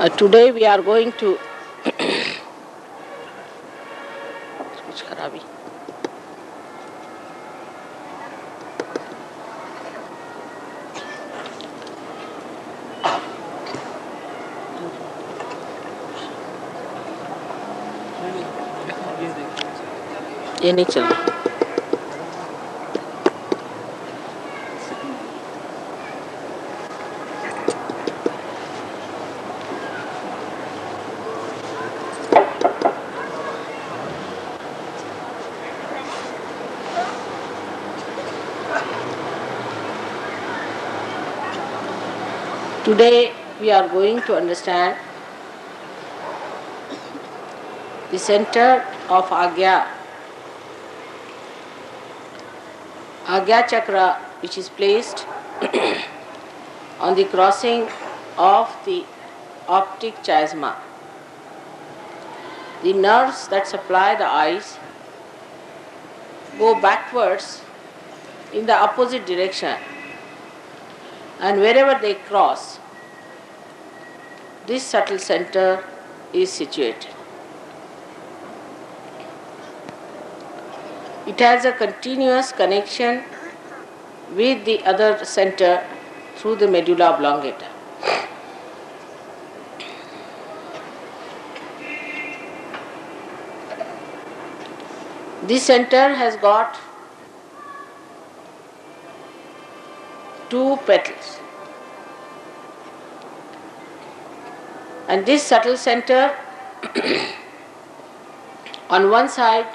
Today we are going to कुछ खराबी ये नहीं चल रहा. Today we are going to understand the center of Agnya Chakra, which is placed on the crossing of the optic chiasma. The nerves that supply the eyes go backwards in the opposite direction, and wherever they cross, this subtle center is situated. It has a continuous connection with the other center through the medulla oblongata. This center has got two petals, and this subtle center on one side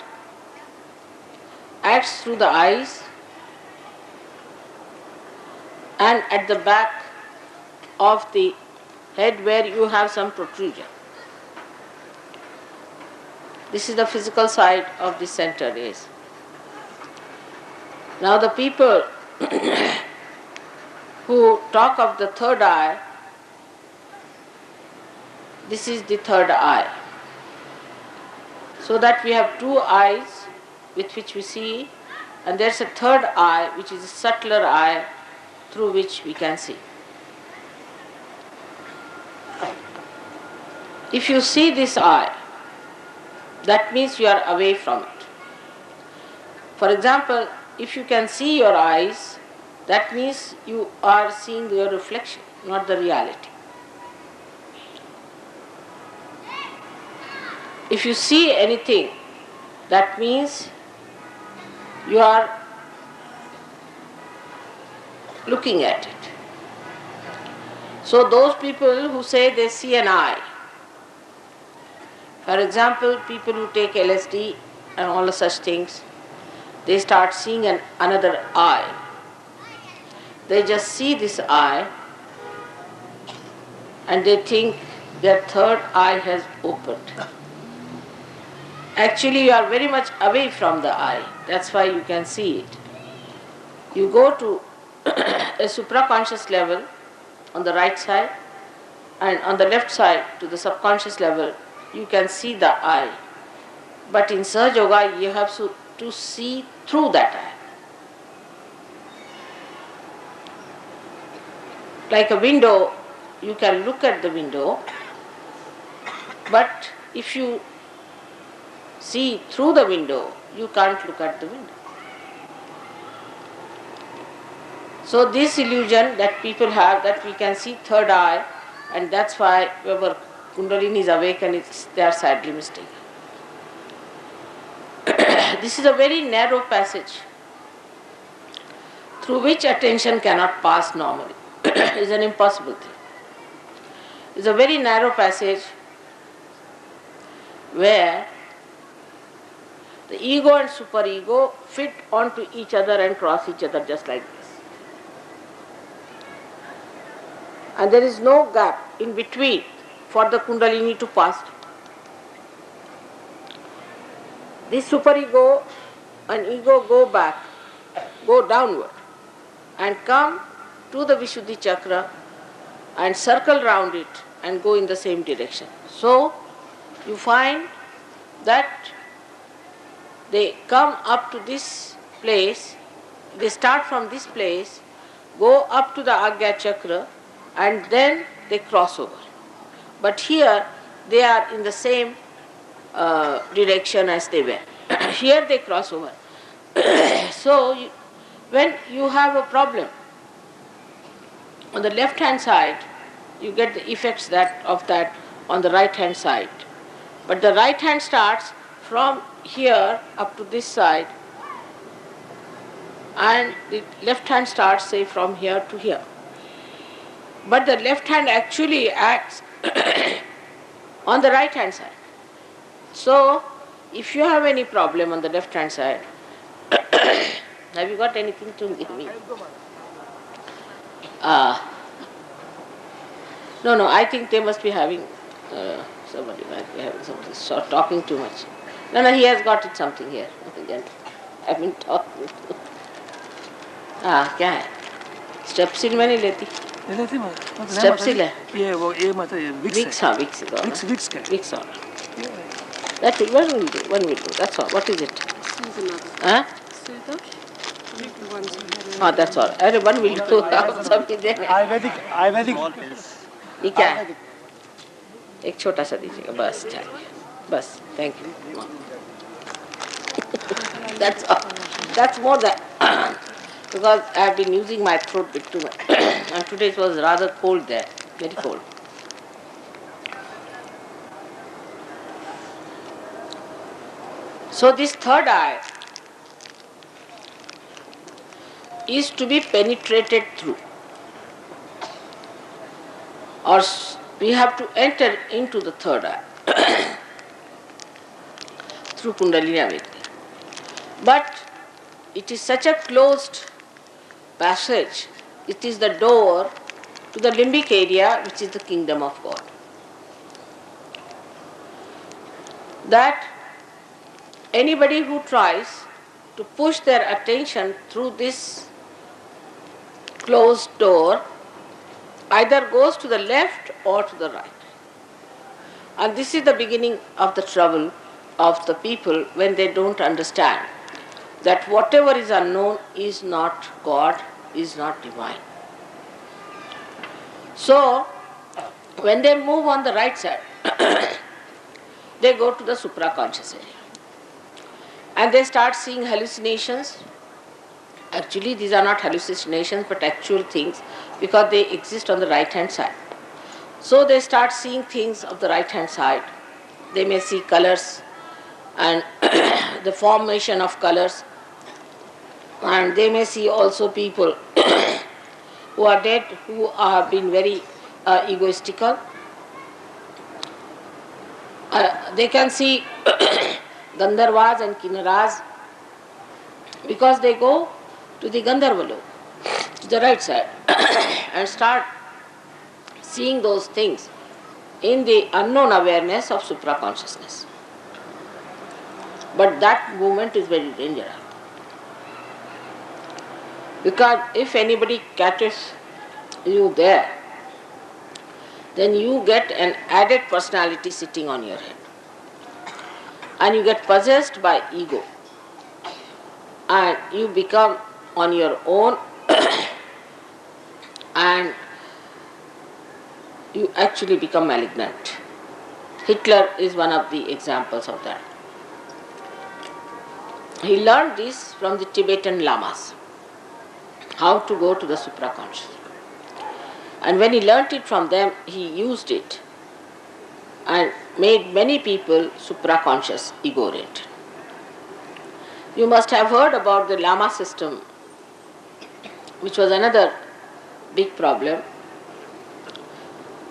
acts through the eyes, and at the back of the head where you have some protrusion. This is the physical side of this center is. Now the people who talk of the third eye, this is the third eye. So that we have two eyes with which we see, and there's a third eye which is a subtler eye through which we can see. If you see this eye, that means you are away from it. For example, if you can see your eyes, that means you are seeing your reflection, not the reality. If you see anything, that means you are looking at it. So those people who say they see an eye, for example, people who take LSD and all such things, they start seeing another eye. They just see this eye and they think their third eye has opened. Actually, you are very much away from the eye. That's why you can see it. You go to a supraconscious level on the right side, and on the left side to the subconscious level, you can see the eye. But in Sahaja Yoga, you have to see through that eye. Like a window, you can look at the window, but if you see through the window, you can't look at the window. So this illusion that people have that we can see third eye, and that's why whoever Kundalini is awakened, they are sadly mistaken. This is a very narrow passage through which attention cannot pass normally. It's an impossible thing. It's a very narrow passage where the ego and superego fit onto each other and cross each other just like this. And there is no gap in between for the Kundalini to pass. This superego and ego go downward and come to the Vishuddhi Chakra and circle round it and go in the same direction. So you find that they come up to this place, they start from this place, go up to the Agnya Chakra, and then they cross over. But here they are in the same direction as they were. Here they cross over. So when you have a problem on the left hand side, you get the effects of that on the right hand side. But the right hand starts from here up to this side, and the left hand starts, say, from here to here. But the left hand actually acts on the right hand side. So if you have any problem on the left hand side, have you got anything to give me? No, I think they must be having, somebody might be having something, so talking too much. No, he has got it something here. I've been talking. क्या है? स्टेप्सिल में नहीं लेती? स्टेप्सिल है? ये मतलब Vicks, हाँ Vicks का. विक्स और. That's it. One will do. That's all. What is it? Huh? हाँ, that's all. अरे one will do. आप सब ही देने. आयुर्वेदिक. ये क्या है? एक छोटा सा दीजिएगा. बस चाहिए. बस. Thank you. That's all. That's more than. Because I have been using my throat bit too much. And today it was rather cold there. Very cold. So this third eye is to be penetrated through. Or we have to enter into the third eye through Kundalini awakening. But it is such a closed passage. It is the door to the limbic area, which is the kingdom of God. That anybody who tries to push their attention through this closed door either goes to the left or to the right. And this is the beginning of the trouble of the people when they don't understand that whatever is unknown is not God, is not divine. So, when they move on the right side, they go to the supraconscious area. And they start seeing hallucinations. Actually, these are not hallucinations but actual things because they exist on the right hand side. So they start seeing things of the right hand side. They may see colors and the formation of colors. And they may see also people who are dead, who have been very egoistical. They can see Gandharvas and Kinnaras because they go to the Gandharva lok, to the right side, and start seeing those things in the unknown awareness of supraconsciousness. But that movement is very dangerous. Because if anybody catches you there, then you get an added personality sitting on your head. And you get possessed by ego. And you become on your own and you actually become malignant. Hitler is one of the examples of that. He learned this from the Tibetan lamas, how to go to the supraconscious. And when he learnt it from them, he used it and made many people supraconscious, ego-oriented. You must have heard about the Lama system, which was another big problem,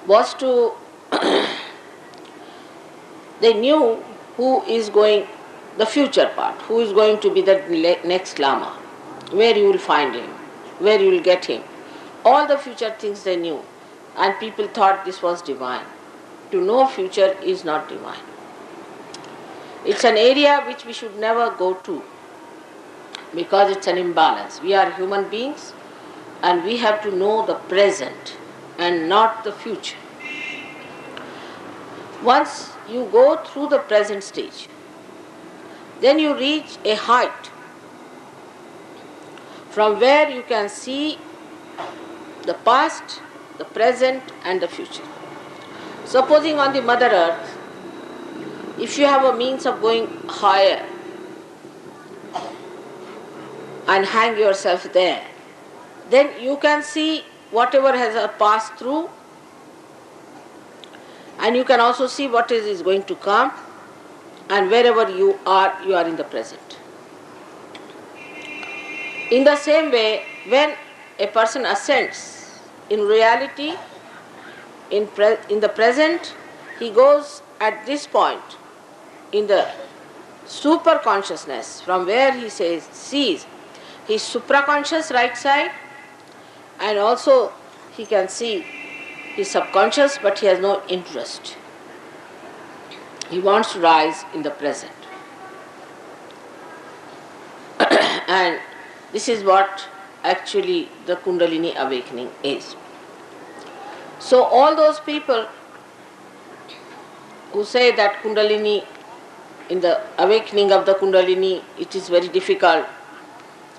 was to, they knew who is going, the future part, who is going to be the next Lama, where you will find him, where you will get him. All the future things they knew, and people thought this was divine. To know future is not divine. It's an area which we should never go to because it's an imbalance. We are human beings and we have to know the present and not the future. Once you go through the present stage, then you reach a height from where you can see the past, the present and the future. Supposing on the Mother Earth, if you have a means of going higher and hang yourself there, then you can see whatever has passed through, and you can also see what is going to come, and wherever you are in the present. In the same way, when a person ascends, in reality, in the present, he goes at this point in the super consciousness, from where he sees his supraconscious right side, and also he can see his subconscious, but he has no interest. He wants to rise in the present. And this is what actually the Kundalini awakening is. So all those people who say that Kundalini, in the awakening of the Kundalini, it is very difficult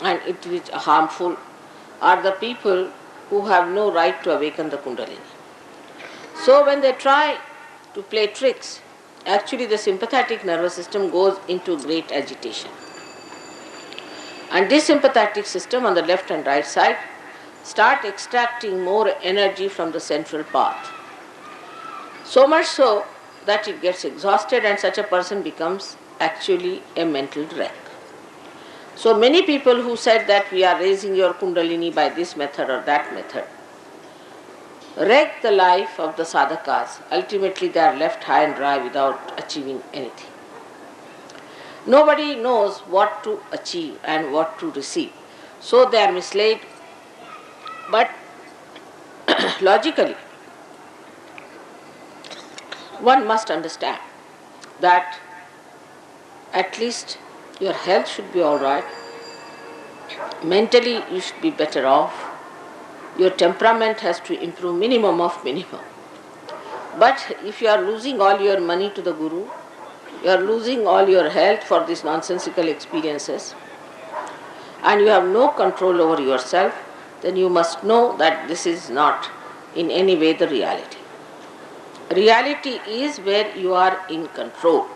and it is harmful, are the people who have no right to awaken the Kundalini. So when they try to play tricks, actually the sympathetic nervous system goes into great agitation. And this sympathetic system on the left and right side start extracting more energy from the central path. So much so that it gets exhausted and such a person becomes actually a mental wreck. So many people who said that we are raising your Kundalini by this method or that method wreck the life of the sadhakas. Ultimately they are left high and dry without achieving anything. Nobody knows what to achieve and what to receive. So they are misled. But logically, one must understand that at least your health should be all right. Mentally you should be better off. Your temperament has to improve minimum of minimum. But if you are losing all your money to the Guru, you are losing all your health for these nonsensical experiences, and you have no control over yourself, then you must know that this is not in any way the reality. Reality is where you are in control.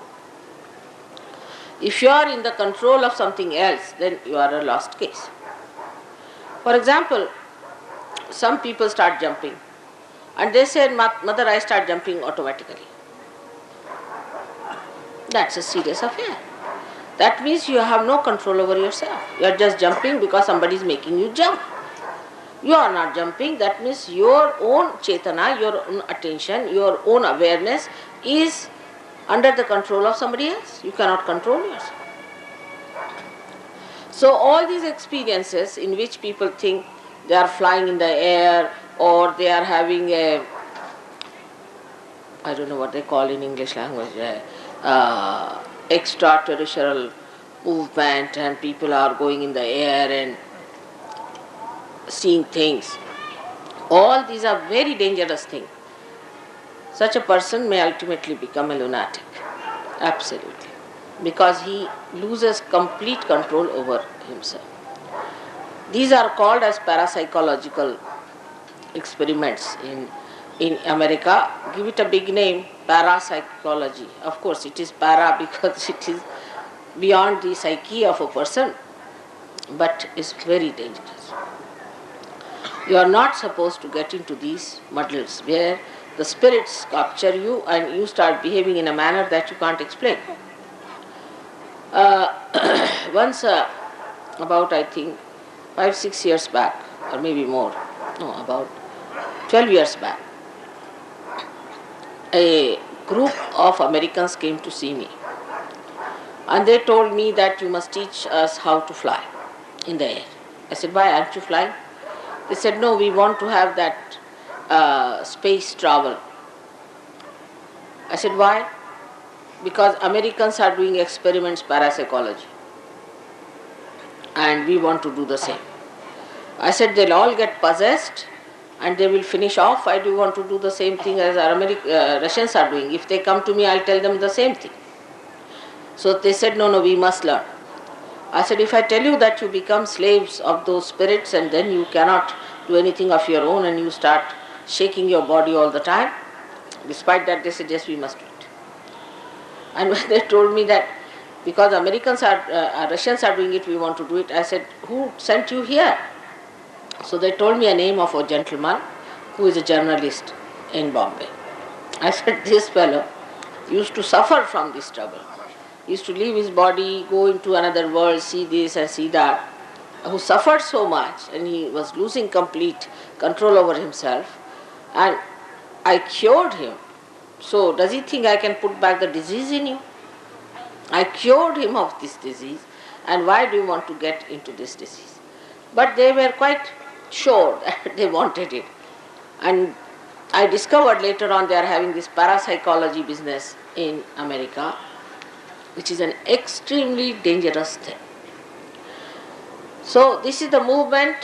If you are in the control of something else, then you are a lost case. For example, some people start jumping and they say, Mother, I start jumping automatically. That's a serious affair. That means you have no control over yourself. You are just jumping because somebody is making you jump. You are not jumping. That means your own chetana, your own attention, your own awareness is under the control of somebody else. You cannot control yourself. So all these experiences in which people think they are flying in the air or they are having a, I don't know what they call in English language, extraterrestrial movement, and people are going in the air and seeing things. All these are very dangerous things. Such a person may ultimately become a lunatic. Absolutely. Because he loses complete control over himself. These are called as parapsychological experiments in America. Give it a big name, parapsychology. Of course it is para because it is beyond the psyche of a person, but is very dangerous. You are not supposed to get into these muddles where the spirits capture you and you start behaving in a manner that you can't explain. Once, about I think 5-6 years back, or maybe more, no, about 12 years back, a group of Americans came to see me and they told me that you must teach us how to fly in the air. I said, why aren't you flying? They said, no, we want to have that space travel. I said, why? Because Americans are doing experiments parapsychology and we want to do the same. I said, they'll all get possessed and they will finish off. I do want to do the same thing as our Russians are doing. If they come to me, I'll tell them the same thing. So they said, no, we must learn. I said, if I tell you that you become slaves of those spirits and then you cannot do anything of your own and you start shaking your body all the time, Despite that, they said, yes, we must do it. And when they told me that because Russians are doing it, we want to do it, I said, who sent you here? So they told me a name of a gentleman who is a journalist in Bombay. I said, this fellow used to suffer from this trouble. He used to leave his body, go into another world, see this and see that, who suffered so much, and he was losing complete control over himself, and I cured him. So does he think I can put back the disease in you? I cured him of this disease, and why do you want to get into this disease? But they were quite sure that they wanted it. And I discovered later on they are having this parapsychology business in America, which is an extremely dangerous thing. So this is the movement,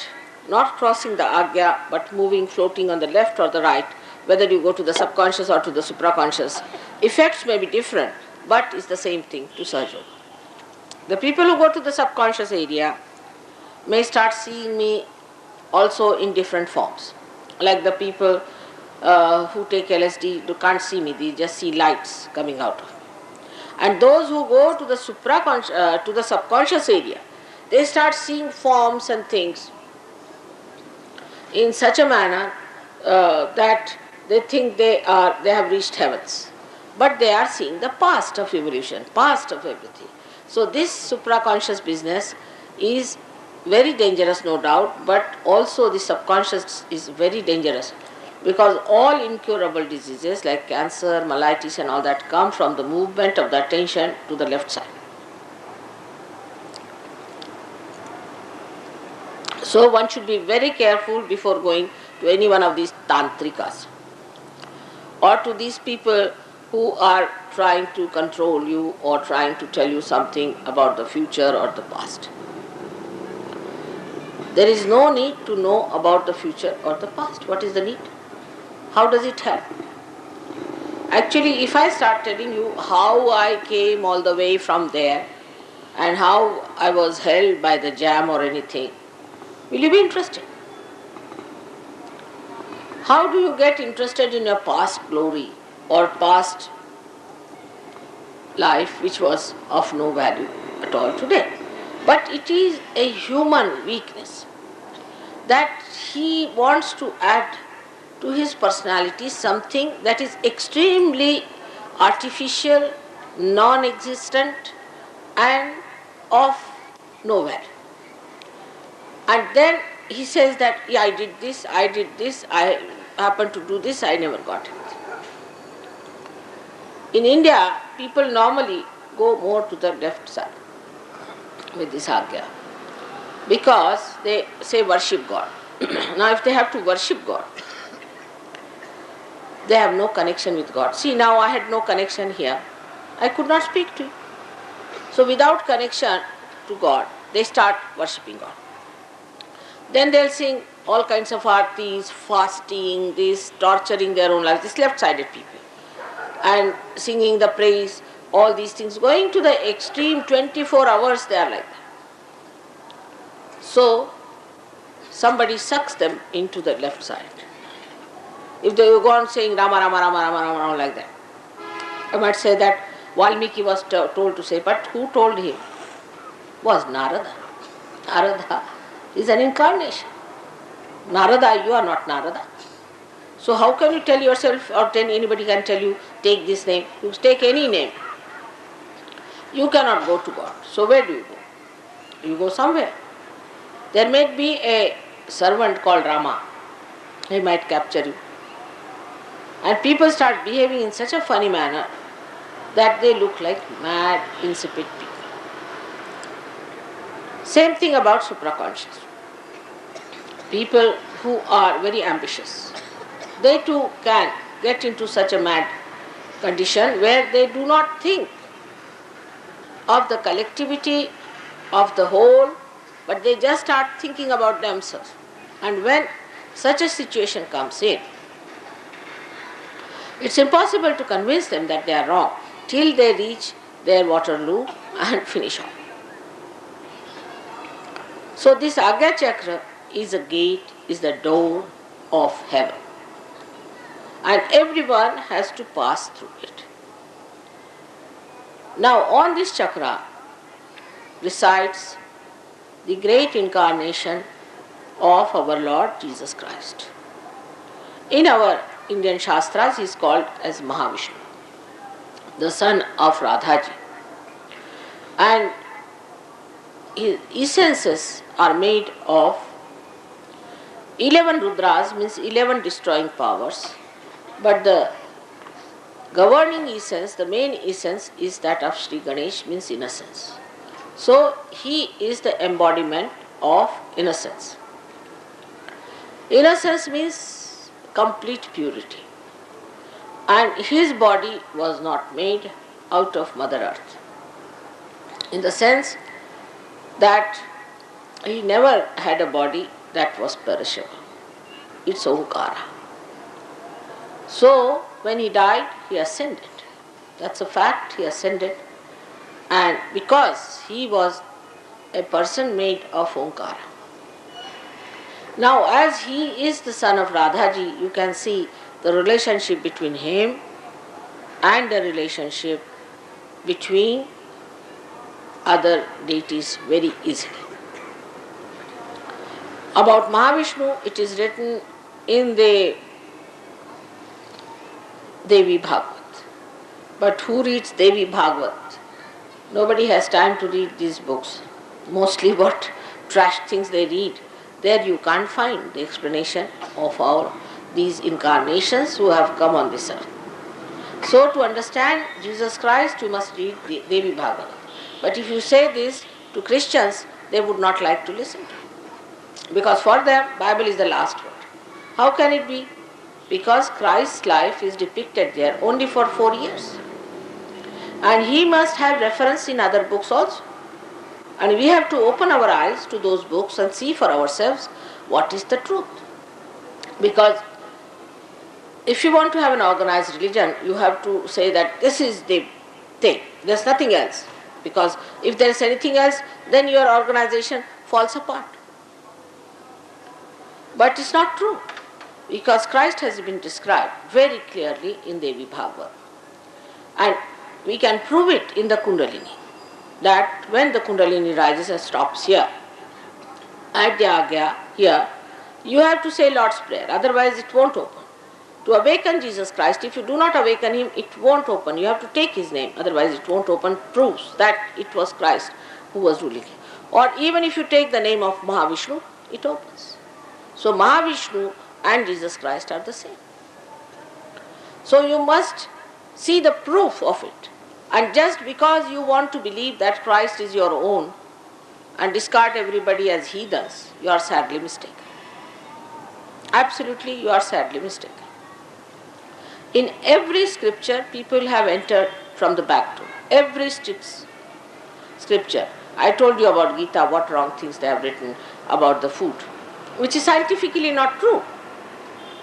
not crossing the Agnya, but moving, floating on the left or the right, whether you go to the subconscious or to the supraconscious. Effects may be different, but it's the same thing to Sahaja Yoga. The people who go to the subconscious area may start seeing me also in different forms. Like the people who take LSD, they can't see me, they just see lights coming out of me. And those who go to the to the subconscious area, they start seeing forms and things in such a manner that they think they have reached heavens. But they are seeing the past of evolution, past of everything. So this supraconscious business is very dangerous, no doubt, but also the subconscious is very dangerous, because all incurable diseases like cancer, mellitus and all that come from the movement of the attention to the left side. So one should be very careful before going to any one of these tantrikas or to these people who are trying to control you or trying to tell you something about the future or the past. There is no need to know about the future or the past. What is the need? How does it help? Actually, if I start telling you how I came all the way from there and how I was held by the jam or anything, will you be interested? How do you get interested in your past glory or past life which was of no value at all today? But it is a human weakness that he wants to add to his personality something that is extremely artificial, non-existent and of no value. And then he says that, yeah, I did this, I happened to do this, I never got it. In India, people normally go more to the left side with this Agnya because they say worship God. Now if they have to worship God, they have no connection with God. See, now I had no connection here. I could not speak to you. So without connection to God, they start worshipping God. Then they'll sing all kinds of artis, fasting, this, torturing their own lives, these left-sided people. And singing the praise, all these things, going to the extreme 24 hours they are like that. So, somebody sucks them into the left side. If they go on saying Rama, Rama, Rama, Rama, Rama, Rama like that, I might say that Valmiki was told to say, but who told him? Was Narada. Narada is an incarnation. Narada, you are not Narada. So how can you tell yourself, or then anybody can tell you, take this name? You take any name. You cannot go to God. So where do you go? You go somewhere. There may be a servant called Rama. He might capture you. And people start behaving in such a funny manner that they look like mad, insipid people. Same thing about supraconscious. People who are very ambitious, they too can get into such a mad condition where they do not think of the collectivity of the whole, but they just start thinking about themselves. And when such a situation comes in, it's impossible to convince them that they are wrong till they reach their Waterloo and finish off. So this Agnya Chakra is a gate, is the door of heaven. and everyone has to pass through it. Now on this chakra resides the great incarnation of our Lord Jesus Christ. In our Indian Shastras he is called as Mahavishnu, the son of Radhaji. And his essences are made of 11 Rudras, means 11 destroying powers, but the governing essence, the main essence is that of Sri Ganesh, means innocence. So he is the embodiment of innocence. Innocence means complete purity. And his body was not made out of Mother Earth, in the sense that he never had a body that was perishable. It's Omkara. So when he died, he ascended. That's a fact, he ascended. And because he was a person made of Omkara. Now as he is the son of Radhaji, you can see the relationship between him and the relationship between other deities very easily. About Mahavishnu, it is written in the Devi Bhagavad. But who reads Devi Bhagavad? Nobody has time to read these books. Mostly what trash things they read. There you can't find the explanation of all these incarnations who have come on this earth. So to understand Jesus Christ, you must read the Devi Bhagavad. But if you say this to Christians, they would not like to listen to you. Because for them, Bible is the last word. How can it be? Because Christ's life is depicted there only for 4 years. And he must have reference in other books also. And we have to open our eyes to those books and see for ourselves what is the truth. Because if you want to have an organized religion, you have to say that this is the thing. There's nothing else. Because if there is anything else, then your organization falls apart. But it's not true. Because Christ has been described very clearly in Devi Bhagavad. And we can prove it in the Kundalini. That when the Kundalini rises and stops here, at the Agnya, here, you have to say Lord's Prayer, otherwise it won't open. To awaken Jesus Christ, if you do not awaken him, it won't open. You have to take his name, otherwise it won't open, proves that it was Christ who was ruling. Or even if you take the name of Mahavishnu, it opens. So Mahavishnu and Jesus Christ are the same. So you must see the proof of it. And just because you want to believe that Christ is your own and discard everybody as heathens, you are sadly mistaken. Absolutely, you are sadly mistaken. In every scripture, people have entered from the back door. Every scripture. I told you about Gita, what wrong things they have written about the food, which is scientifically not true.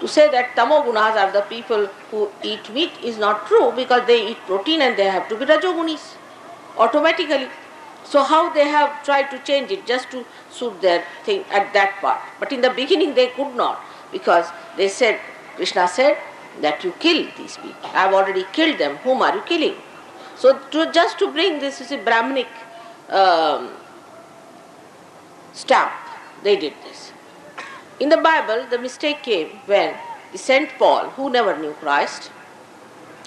To say that tamogunas are the people who eat meat is not true, because they eat protein and they have to be rajogunis automatically. So how they have tried to change it just to suit their thing at that part. But in the beginning they could not, because they said, Krishna said that you kill these people. I have already killed them. Whom are you killing? So just to bring this is a Brahminic stamp, they did this. In the Bible, the mistake came when the Saint Paul, who never knew Christ,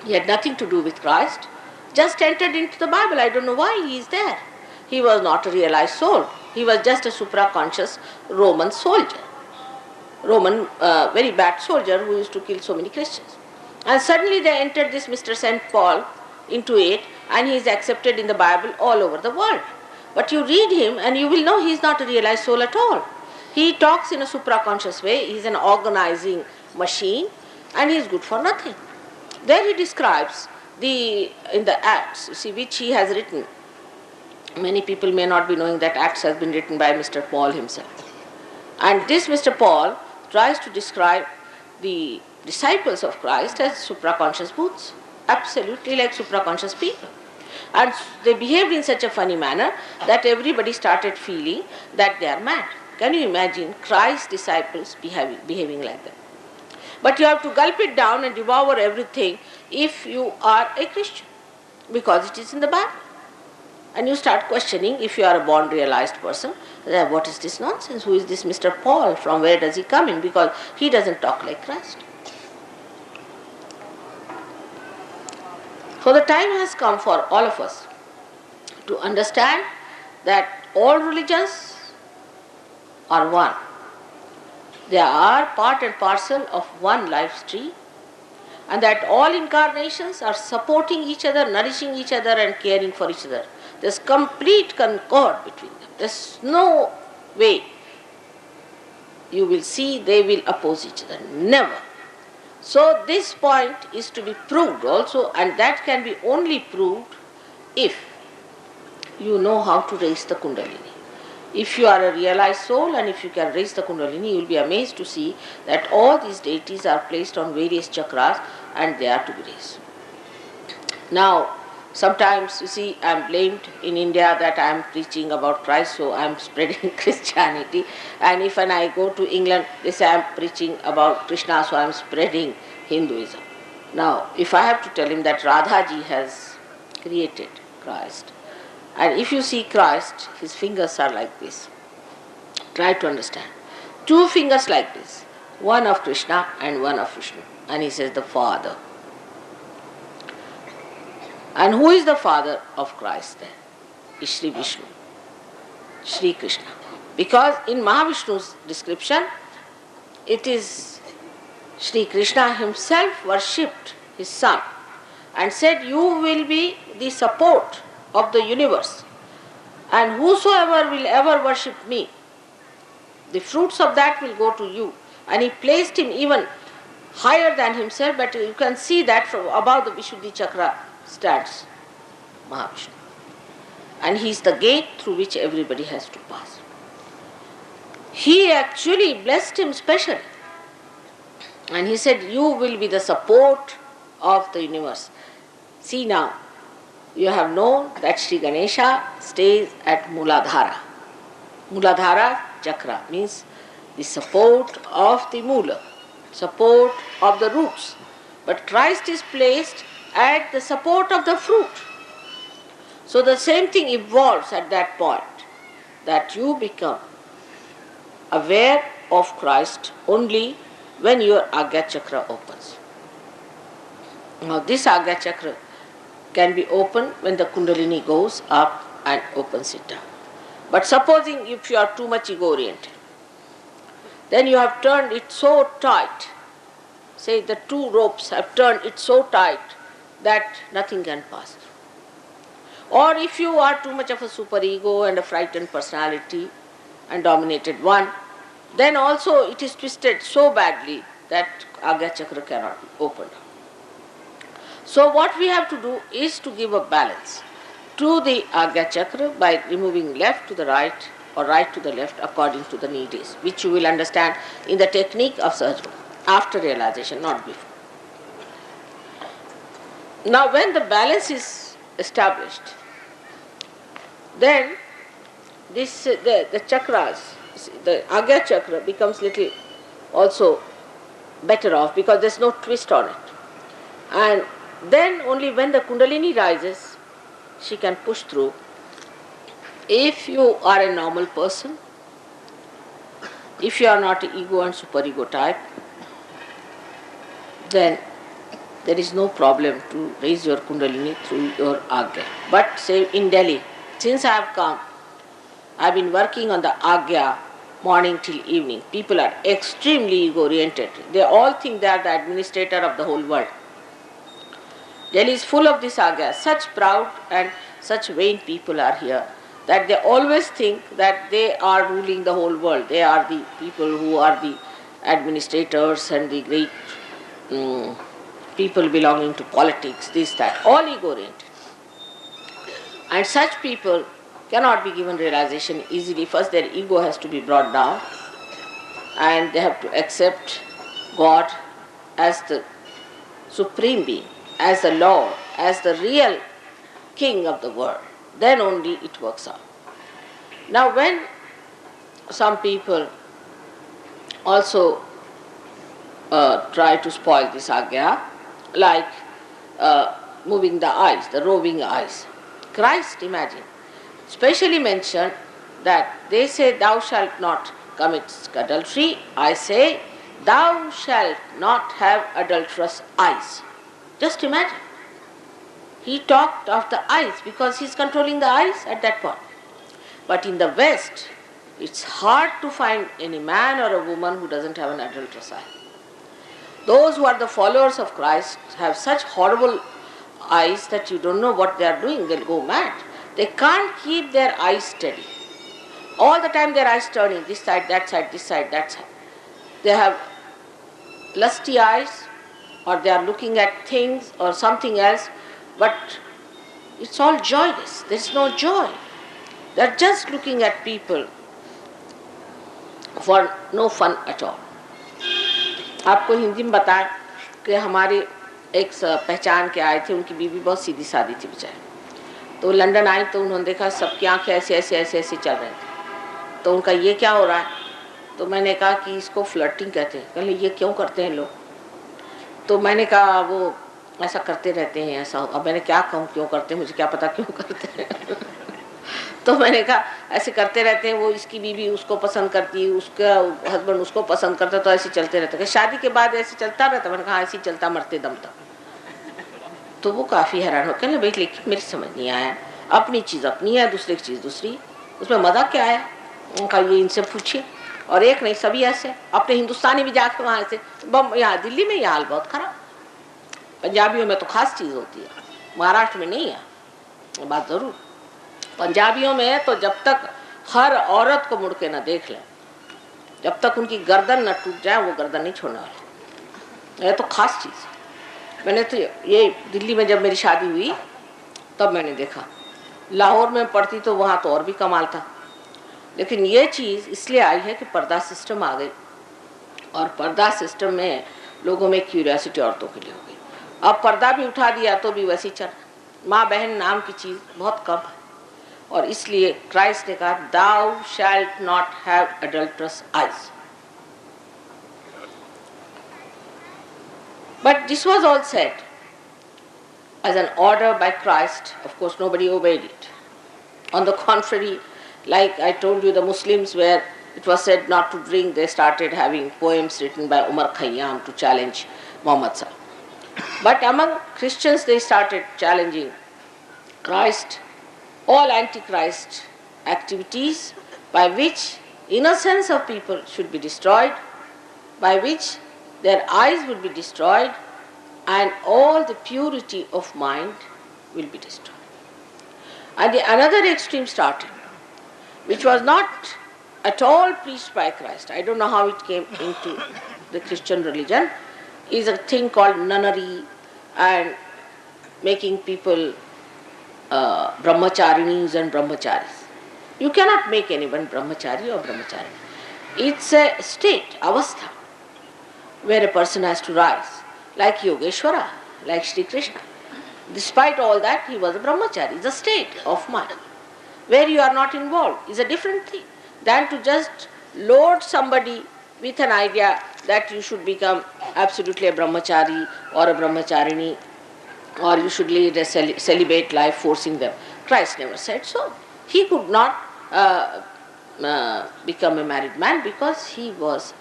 he had nothing to do with Christ, just entered into the Bible. I don't know why he is there. He was not a realized soul. He was just a supraconscious Roman soldier. Roman, very bad soldier who used to kill so many Christians. And suddenly they entered this Mr. Saint Paul into it, and he is accepted in the Bible all over the world. But you read him and you will know he is not a realized soul at all. He talks in a supraconscious way, he is an organizing machine, and he is good for nothing. There he describes in the Acts, you see, which he has written. Many people may not be knowing that Acts has been written by Mr. Paul himself. And this Mr. Paul tries to describe the disciples of Christ as supraconscious booths, absolutely like supraconscious people. And they behaved in such a funny manner that everybody started feeling that they are mad. Can you imagine Christ's disciples behaving like that? But you have to gulp it down and devour everything if you are a Christian, because it is in the Bible. And you start questioning if you are a born realized person, what is this nonsense? Who is this Mr. Paul? From where does he come in? Because he doesn't talk like Christ. So the time has come for all of us to understand that all religions are one. They are part and parcel of one life tree, and that all incarnations are supporting each other, nourishing each other and caring for each other. There's complete concord between them. There's no way you will see they will oppose each other. Never. So this point is to be proved also, and that can be only proved if you know how to raise the Kundalini. If you are a realized soul and if you can raise the Kundalini, you will be amazed to see that all these deities are placed on various chakras and they are to be raised. Now, sometimes you see I am blamed in India that I am preaching about Christ, so I am spreading Christianity. And if when I go to England, they say I am preaching about Krishna, so I am spreading Hinduism. Now, if I have to tell him that Radhaji has created Christ, and if you see Christ, his fingers are like this. Try to understand. Two fingers like this, one of Krishna and one of Vishnu. And he says the Father. And who is the father of Christ then? Is Shri Vishnu, Shri Krishna. Because in Mahavishnu's description, it is Shri Krishna himself worshipped his son and said, you will be the support of the universe, and whosoever will ever worship me, the fruits of that will go to you. And he placed him even higher than himself, but you can see that from above the Vishuddhi Chakra stands Mahavishnu. And he is the gate through which everybody has to pass. He actually blessed him specially. And he said, you will be the support of the universe. See now, you have known that Sri Ganesha stays at Muladhara. Muladhara Chakra means the support of the Mula, support of the roots. But Christ is placed at the support of the fruit. So the same thing evolves at that point, that you become aware of Christ only when your Agnya Chakra opens. Now this Agnya Chakra can be opened when the Kundalini goes up and opens it down. But supposing if you are too much ego-oriented, then you have turned it so tight, say the two ropes have turned it so tight that nothing can pass through. Or if you are too much of a superego and a frightened personality and dominated one, then also it is twisted so badly that Agnya Chakra cannot be opened. So what we have to do is to give a balance to the Agnya Chakra by removing left to the right or right to the left according to the need is, which you will understand in the technique of Sahajyoga, after realization, not before. Now when the balance is established, then this the chakras, the Agnya Chakra becomes little also better off because there is no twist on it. And then only when the Kundalini rises, she can push through. If you are a normal person, if you are not ego and superego type, then there is no problem to raise your Kundalini through your Agnya. But say in Delhi, since I have come, I have been working on the Agnya morning till evening. People are extremely ego-oriented. They all think they are the administrator of the whole world. Delhi is full of this Agnya. Such proud and such vain people are here that they always think that they are ruling the whole world. They are the people who are the administrators and the great people belonging to politics, this, that, all ego-oriented. And such people cannot be given realization easily. First their ego has to be brought down and they have to accept God as the supreme being, as the Lord, as the real king of the world. Then only it works out. Now when some people also try to spoil this Agya, like moving the eyes, the roving eyes. Christ, imagine, specially mentioned that they say, thou shalt not commit adultery. I say, thou shalt not have adulterous eyes. Just imagine. He talked of the eyes because he's controlling the eyes at that point. But in the West, it's hard to find any man or a woman who doesn't have an adulterous eye. Those who are the followers of Christ have such horrible eyes that you don't know what they are doing. They'll go mad. They can't keep their eyes steady. All the time their eyes turning, this side, that side, this side, that side. They have lusty eyes, or they are looking at things or something else, but it's all joyless. There's no joy. They're just looking at people for no fun at all. आपको हिंदी में बताएं कि हमारे एक पहचान के आए थे, उनकी बीवी बहुत सीधी सादी थी बेचारे। तो लंदन आई तो उन्होंने देखा सबकी आंखें ऐसे ऐसे ऐसे ऐसे चल रहे थे। तो उनका ये क्या हो रहा है? तो मैंने कहा कि इसको फ्लर्टिंग कहते हैं। कहले ये क्यों करते हैं लोग? तो मैंने कहा वो ऐसा करते रहते हैं, ऐसा। अब मैंने क्या कहूँ क्यों करते हैं, मुझे क्या पता क्यों करते हैं। तो मैंने कहा ऐसे करते रहते हैं, वो इसकी बीवी उसको पसंद करती है, उसका हस्बैंड उसको पसंद करता, तो ऐसे चलते रहते हैं। शादी के बाद ऐसे चलता रहता। मैंने कहा ऐसे चलता मरते दम तक। तो वो काफ़ी हैरान हो, कहने भाई लेकिन मेरी समझ नहीं आया, अपनी चीज़ अपनी है, दूसरे की चीज़ दूसरी, उसमें मज़ा क्या है? उनका ये इनसे पूछिए। और एक नहीं, सभी ऐसे। अपने हिंदुस्तानी भी जाकर वहाँ ऐसे, यहाँ दिल्ली में यह हाल बहुत खराब। पंजाबियों में तो खास चीज़ होती है, महाराष्ट्र में नहीं है। बात ज़रूर पंजाबियों में तो जब तक हर औरत को मुड़ के न देख लें, जब तक उनकी गर्दन न टूट जाए, वो गर्दन नहीं छोड़ने वाले। यह तो खास चीज़ है। मैंने तो ये दिल्ली में जब मेरी शादी हुई तब मैंने देखा। लाहौर में पढ़ती तो वहाँ तो और भी कमाल था। लेकिन ये चीज़ इसलिए आई है कि पर्दा सिस्टम आ गई, और पर्दा सिस्टम में लोगों में क्यूरियोसिटी औरतों के लिए हो गई। अब पर्दा भी उठा दिया तो भी वैसे ही चल रहा। माँ बहन नाम की चीज़ बहुत कम है, और इसलिए क्राइस्ट ने कहा thou shalt not have adulterous eyes. But this was all said as an order by Christ. Of course, nobody obeyed it. On the contrary, like I told you, the Muslims, where it was said not to drink, they started having poems written by Umar Khayyam to challenge Muhammad Sallallahu. But among Christians, they started challenging Christ, all antichrist activities by which innocence of people should be destroyed, by which their eyes will be destroyed, and all the purity of mind will be destroyed. And another extreme started, which was not at all preached by Christ. I don't know how it came into the Christian religion, is a thing called nunnery and making people brahmacharinis and brahmacharis. You cannot make anyone brahmachari or brahmacharini. It's a state, avastha, where a person has to rise, like Yogeshwara, like Shri Krishna. Despite all that, he was a brahmachari. It's a state of mind where you are not involved. Is a different thing than to just load somebody with an idea that you should become absolutely a brahmachari or a brahmacharini, or you should lead a celibate life, forcing them. Christ never said so. He could not become a married man because he was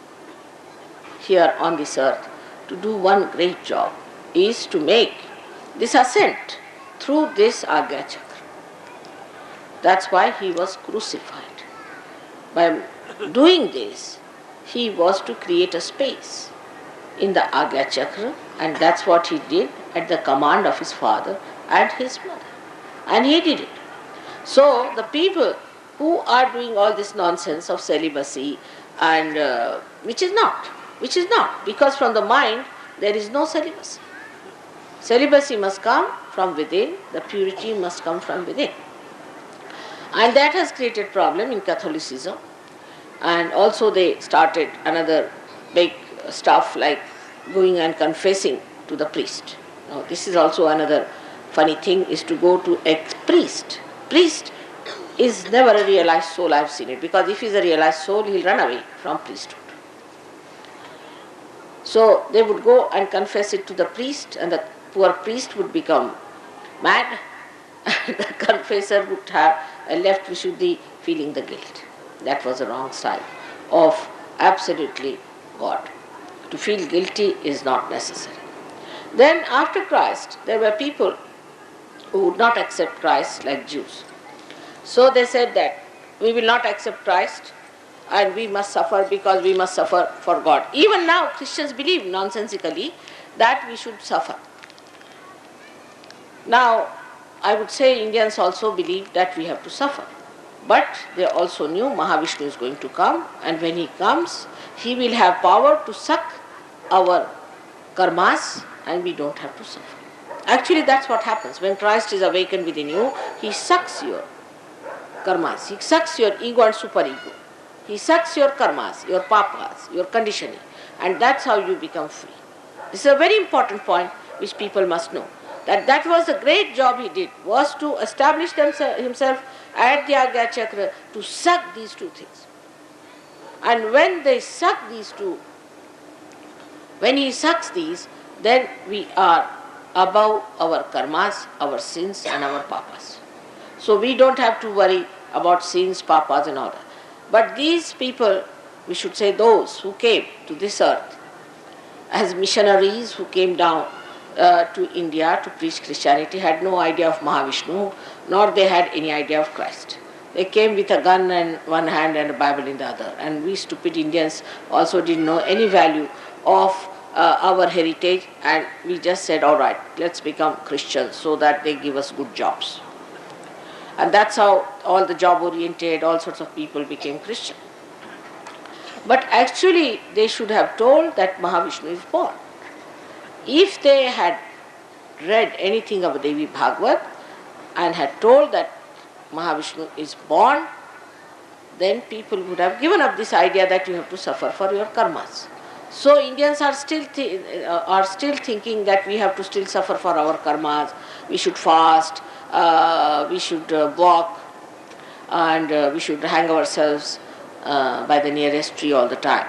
here on this earth to do one great job, is to make this ascent through this Agnya Chakra. That's why he was crucified. By doing this, he was to create a space in the Agnya Chakra, and that's what he did at the command of his father and his mother. And he did it. So the people who are doing all this nonsense of celibacy, and which is not, because from the mind there is no celibacy. Celibacy must come from within, the purity must come from within. And that has created problem in Catholicism. And also they started another big stuff like going and confessing to the priest. Now this is also another funny thing, is to go to a priest. Priest is never a realized soul, I have seen it, because if he is a realized soul, he will run away from priesthood. So they would go and confess it to the priest, and the poor priest would become mad, and the confessor would have left Vishuddhi feeling the guilt. That was the wrong side of absolutely God. To feel guilty is not necessary. Then after Christ, there were people who would not accept Christ, like Jews. So they said that we will not accept Christ and we must suffer because we must suffer for God. Even now Christians believe nonsensically that we should suffer. Now I would say Indians also believe that we have to suffer. But they also knew Mahavishnu is going to come, and when he comes, he will have power to suck our karmas and we don't have to suffer. Actually that's what happens. When Christ is awakened within you, he sucks your karmas, he sucks your ego and superego. He sucks your karmas, your papas, your conditioning, and that's how you become free. This is a very important point which people must know. That was the great job he did, was to establish himself at the Agnya Chakra to suck these two things. And when they suck these two, when he sucks these, then we are above our karmas, our sins and our papas. So we don't have to worry about sins, papas and all that. But these people, we should say those who came to this earth as missionaries who came down to India to preach Christianity, had no idea of Mahavishnu, nor they had any idea of Christ. They came with a gun in one hand and a Bible in the other. And we stupid Indians also didn't know any value of our heritage, and we just said, all right, let's become Christians so that they give us good jobs. And that's how all the job-oriented, all sorts of people became Christian. But actually, they should have told that Mahavishnu is born. If they had read anything of Devi Bhagavad and had told that Mahavishnu is born, then people would have given up this idea that you have to suffer for your karmas. So Indians are still thinking that we have to still suffer for our karmas. We should fast, we should walk, and we should hang ourselves by the nearest tree all the time.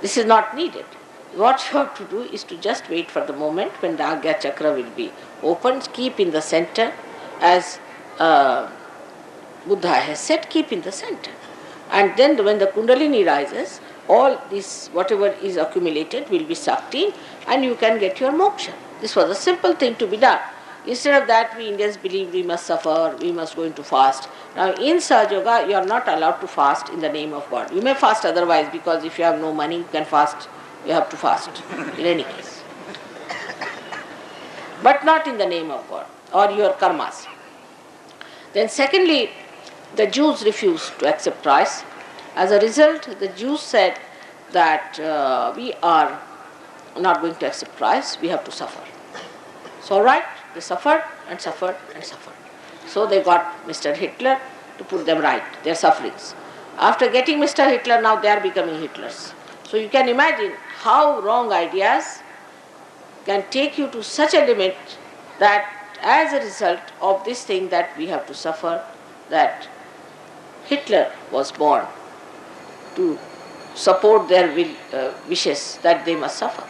This is not needed. What you have to do is to just wait for the moment when the Agnya Chakra will be opened, keep in the center, as Buddha has said, keep in the center. And then when the Kundalini rises, all this, whatever is accumulated, will be sucked in and you can get your moksha. This was a simple thing to be done. Instead of that, we Indians believe we must suffer, we must go into fast. Now in Sahaja Yoga, you are not allowed to fast in the name of God. You may fast otherwise, because if you have no money, you can fast. You have to fast in any case. But not in the name of God or your karmas. Then secondly, the Jews refused to accept Christ. As a result, the Jews said that we are not going to accept Christ, we have to suffer. So alright, they suffered and suffered and suffered. So they got Mr. Hitler to put them right, their sufferings. After getting Mr. Hitler, now they are becoming Hitlers. So you can imagine how wrong ideas can take you to such a limit that as a result of this thing that we have to suffer, that Hitler was born to support their wishes that they must suffer.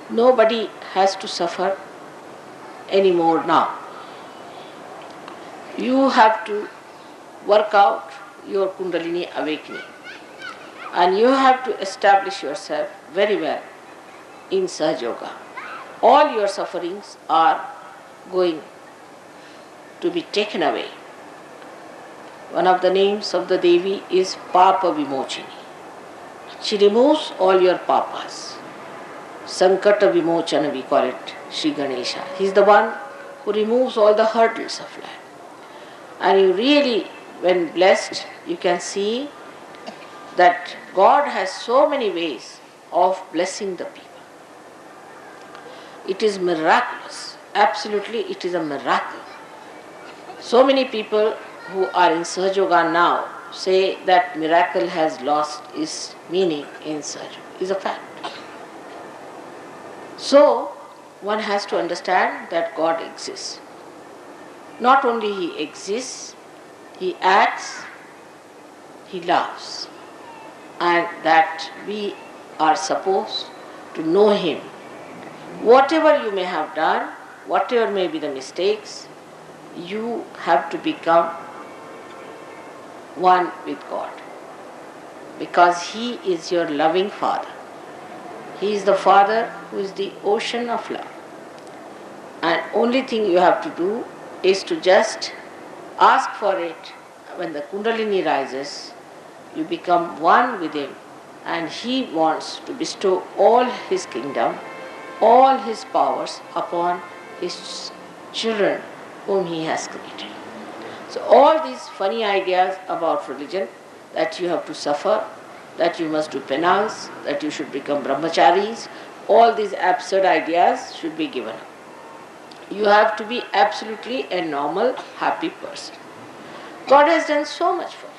Nobody has to suffer anymore now. You have to work out your Kundalini awakening. And you have to establish yourself very well in Sahaja Yoga. All your sufferings are going to be taken away. One of the names of the Devi is Papa Vimochini. She removes all your papas. Sankata Vimochana we call it, Shri Ganesha. He is the one who removes all the hurdles of life. And you really, when blessed, you can see that God has so many ways of blessing the people. It is miraculous. Absolutely, it is a miracle. So many people who are in Sahaja Yoga now say that miracle has lost its meaning in Sahaja Yoga. It is a fact. So, one has to understand that God exists. Not only He exists, He acts, He loves. And that we are supposed to know Him. Whatever you may have done, whatever may be the mistakes, you have to become one with God. Because He is your loving Father. He is the Father who is the ocean of love. And only thing you have to do is to just ask for it. When the Kundalini rises, you become one with Him, and He wants to bestow all His kingdom, all His powers upon His children whom He has created. So all these funny ideas about religion, that you have to suffer, that you must do penance, that you should become brahmacharis, all these absurd ideas should be given up. You have to be absolutely a normal, happy person. God has done so much for you.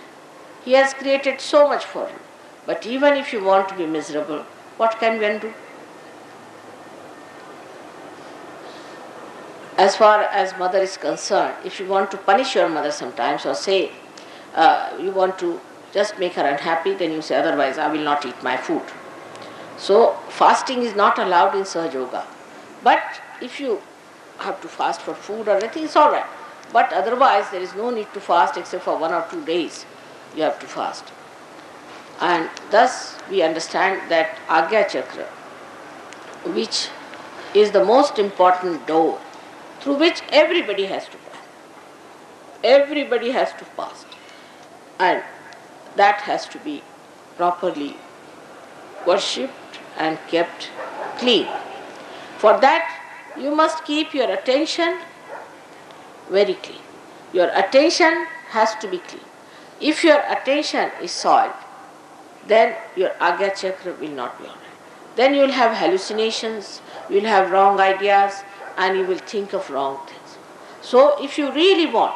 He has created so much for you. But even if you want to be miserable, what can one do? As far as mother is concerned, if you want to punish your mother sometimes, or say you want to just make her unhappy, then you say, otherwise I will not eat my food. So fasting is not allowed in Sahaja Yoga. But if you have to fast for food or anything, it's all right. But otherwise there is no need to fast except for 1 or 2 days you have to fast. And thus we understand that Agnya Chakra, which is the most important door through which everybody has to pass. Everybody has to fast. And that has to be properly worshipped and kept clean. For that, you must keep your attention very clean. Your attention has to be clean. If your attention is soiled, then your Agnya Chakra will not be alright. Then you will have hallucinations, you will have wrong ideas, and you will think of wrong things. So if you really want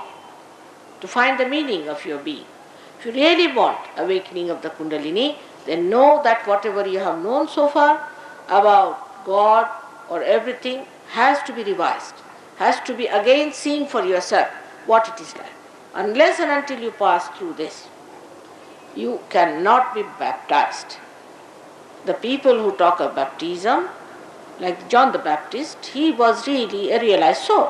to find the meaning of your being, if you really want awakening of the Kundalini, then know that whatever you have known so far about God or everything has to be revised, has to be again seen for yourself what it is like. Unless and until you pass through this, you cannot be baptized. The people who talk of baptism, like John the Baptist, he was really a realized soul.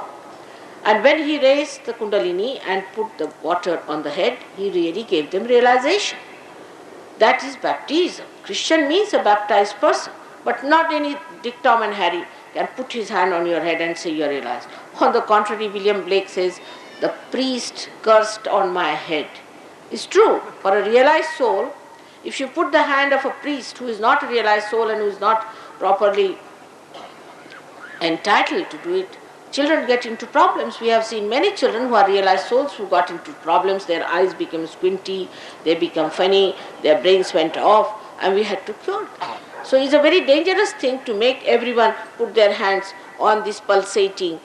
And when he raised the Kundalini and put the water on the head, he really gave them realization. That is baptism. Christian means a baptized person, but not any Dick, Tom and Harry can put his hand on your head and say you are realized. On the contrary, William Blake says, the priest cursed on my head. It's true. For a realized soul, if you put the hand of a priest who is not a realized soul and who is not properly entitled to do it, children get into problems. We have seen many children who are realized souls who got into problems. Their eyes become squinty, they become funny, their brains went off, and we had to cure them. So it's a very dangerous thing to make everyone put their hands on this pulsating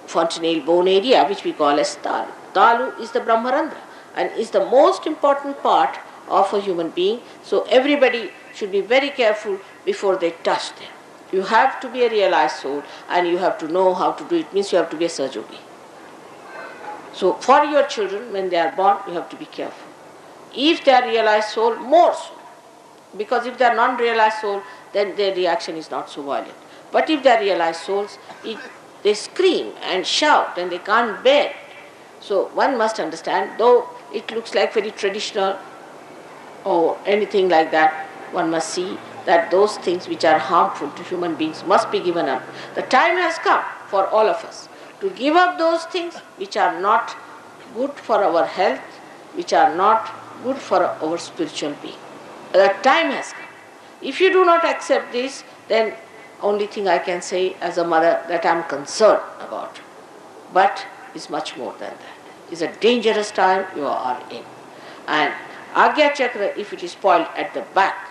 fontanelle bone area, which we call as talu. Talu is the Brahmarandra and is the most important part of a human being. So everybody should be very careful before they touch them. You have to be a realized soul and you have to know how to do it. Means you have to be a Sahaja. So for your children, when they are born, you have to be careful. If they are realized soul, more so. Because if they are non-realized soul, then their reaction is not so violent. But if they are realized souls, they scream and shout and they can't bear it. So one must understand, though it looks like very traditional or anything like that, one must see that those things which are harmful to human beings must be given up. The time has come for all of us to give up those things which are not good for our health, which are not good for our spiritual being. The time has come. If you do not accept this, then only thing I can say as a mother that I am concerned about. But it's much more than that. It's a dangerous time you are in. And Agnya Chakra, if it is spoiled at the back,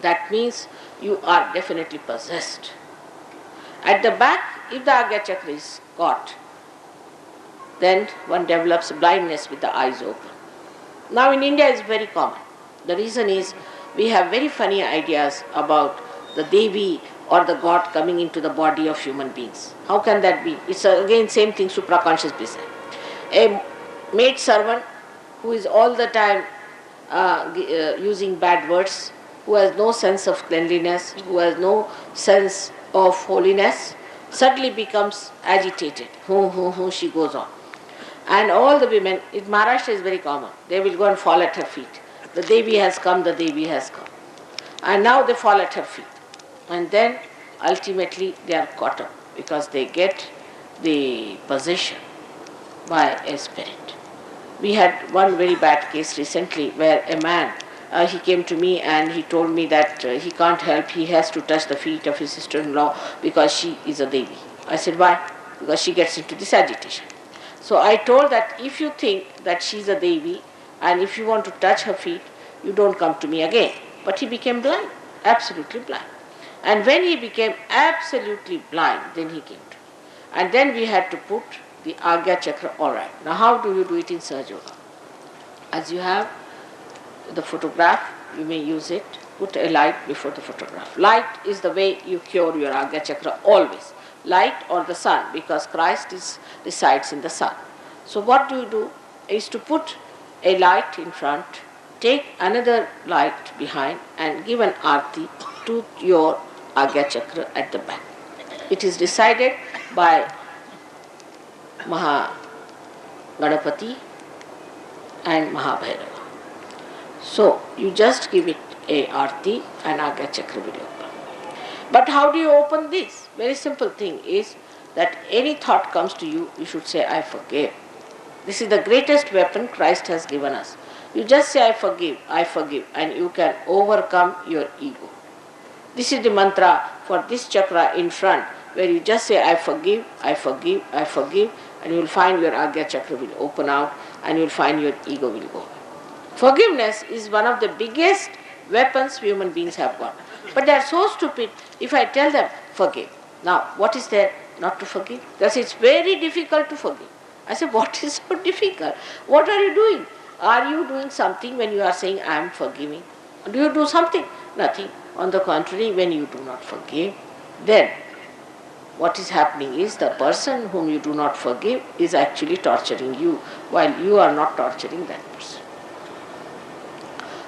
that means you are definitely possessed. At the back, if the Agnya Chakra is caught, then one develops blindness with the eyes open. Now in India it's very common. The reason is we have very funny ideas about the Devi or the God coming into the body of human beings. How can that be? It's again same thing, supraconscious business. A maid servant who is all the time using bad words, who has no sense of cleanliness, who has no sense of holiness, suddenly becomes agitated. She goes on. And all the women, in Maharashtra is very common, they will go and fall at her feet. The Devi has come, the Devi has come. And now they fall at her feet. And then ultimately they are caught up because they get the possession by a spirit. We had one very bad case recently where a man, he came to me and he told me that he can't help, he has to touch the feet of his sister-in-law because she is a Devi. I said, why? Because she gets into this agitation. So I told that if you think that she is a Devi and if you want to touch her feet, you don't come to me again. But he became blind, absolutely blind. And when he became absolutely blind, then he came to me. And then we had to put the Agnya Chakra all right. Now how do you do it in Sahaja Yoga? As you have the photograph, you may use it, put a light before the photograph. Light is the way you cure your Agnya Chakra always. Light or the sun, because Christ resides in the sun. So what do is to put a light in front, take another light behind and give an arti to your Agnya Chakra at the back. It is decided by Ganapati and Mahabhairava. So you just give it a arti and Agnya Chakra will open. But how do you open this? Very simple thing is that any thought comes to you, you should say, I forgive. This is the greatest weapon Christ has given us. You just say, I forgive, and you can overcome your ego. This is the mantra for this chakra in front, where you just say, I forgive, and you will find your Agnya Chakra will open out, and you will find your ego will go. Forgiveness is one of the biggest weapons human beings have got. But they are so stupid, if I tell them, forgive. Now, what is there not to forgive? Because it's very difficult to forgive. I say, what is so difficult? What are you doing? Are you doing something when you are saying, I am forgiving? Do you do something? Nothing. On the contrary, when you do not forgive, then what is happening is the person whom you do not forgive is actually torturing you, while you are not torturing that person.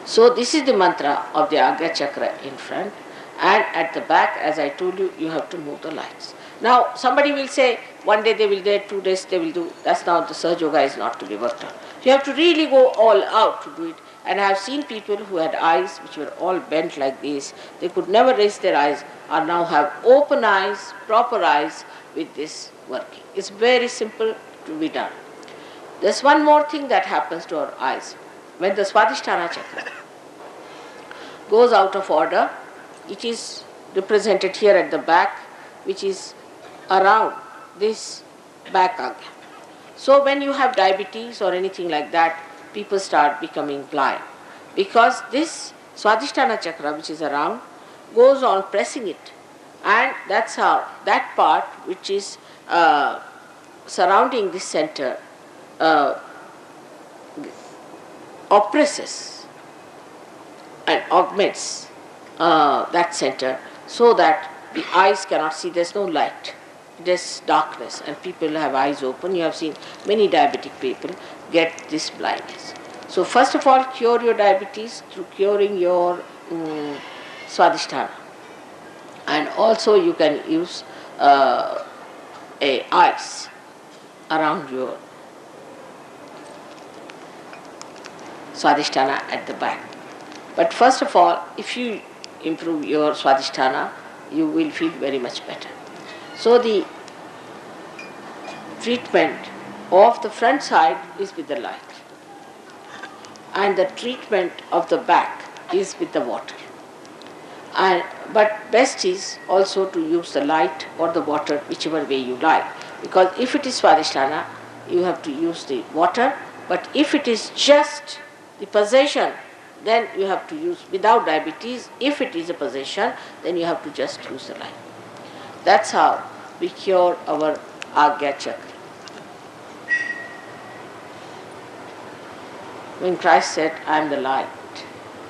So this is the mantra of the Agnya Chakra in front, and at the back, as I told you, you have to move the lights. Now somebody will say, one day they will do, 2 days they will do. That's now the Sahaja Yoga is not to be worked on. You have to really go all out to do it. And I have seen people who had eyes which were all bent like this. They could never raise their eyes, or now have open eyes, proper eyes with this working. It's very simple to be done. There's one more thing that happens to our eyes. When the Swadhisthana Chakra goes out of order, it is represented here at the back, which is around this back Agnya. So when you have diabetes or anything like that, people start becoming blind. Because this Swadhisthana Chakra, which is around, goes on pressing it. And that's how that part which is surrounding this center oppresses and augments that center, so that the eyes cannot see. There's no light, there's darkness, and people have eyes open. You have seen many diabetic people get this blindness. So first of all, cure your diabetes through curing your Swadhisthana. And also you can use a ice around your Swadhisthana at the back. But first of all, if you improve your Swadhisthana, you will feel very much better. So the treatment of the front side is with the light, and the treatment of the back is with the water. But best is also to use the light or the water, whichever way you like. Because if it is Swadhisthana, you have to use the water. But if it is just the possession, then you have to use without diabetes. If it is a possession, then you have to just use the light. That's how we cure our Agnya Chakra. When Christ said, I am the light,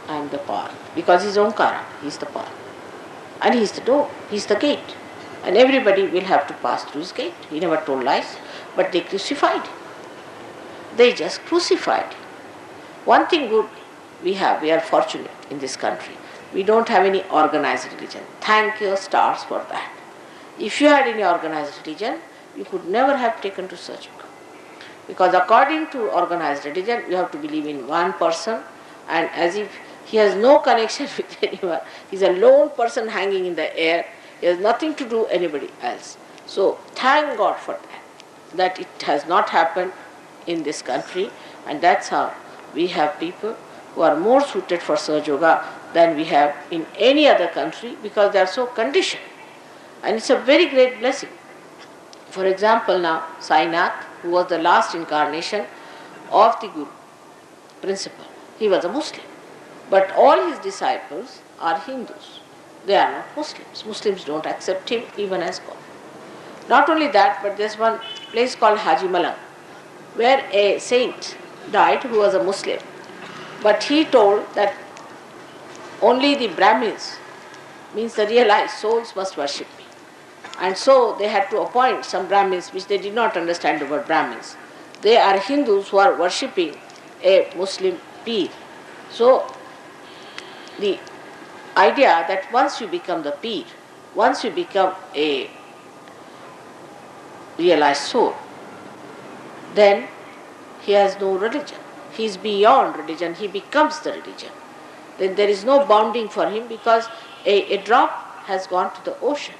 I am the path, because he is Omkara, he is the path. And he is the door, he is the gate. And everybody will have to pass through his gate. He never told lies, but they crucified him. They just crucified him. One thing good We are fortunate in this country. We don't have any organized religion. Thank your stars for that. If you had any organized religion, you could never have taken to Sahaja Yoga. Because according to organized religion, you have to believe in one person, and as if he has no connection with anyone. He is a lone person hanging in the air. He has nothing to do with anybody else. So thank God for that it has not happened in this country, and that's how we have people who are more suited for Sahaja Yoga than we have in any other country, because they are so conditioned. And it's a very great blessing. For example, now Sainath, who was the last incarnation of the Guru principle, he was a Muslim. But all his disciples are Hindus. They are not Muslims. Muslims don't accept him even as God. Not only that, but there's one place called Haji Malang, where a saint died who was a Muslim. But he told that only the Brahmins, means the realized souls, must worship me. And so they had to appoint some Brahmins, which they did not understand the word Brahmins. They are Hindus who are worshipping a Muslim Peer. So the idea that once you become the Peer, once you become a realized soul, then he has no religion. He is beyond religion. He becomes the religion. Then there is no bounding for him, because a drop has gone to the ocean.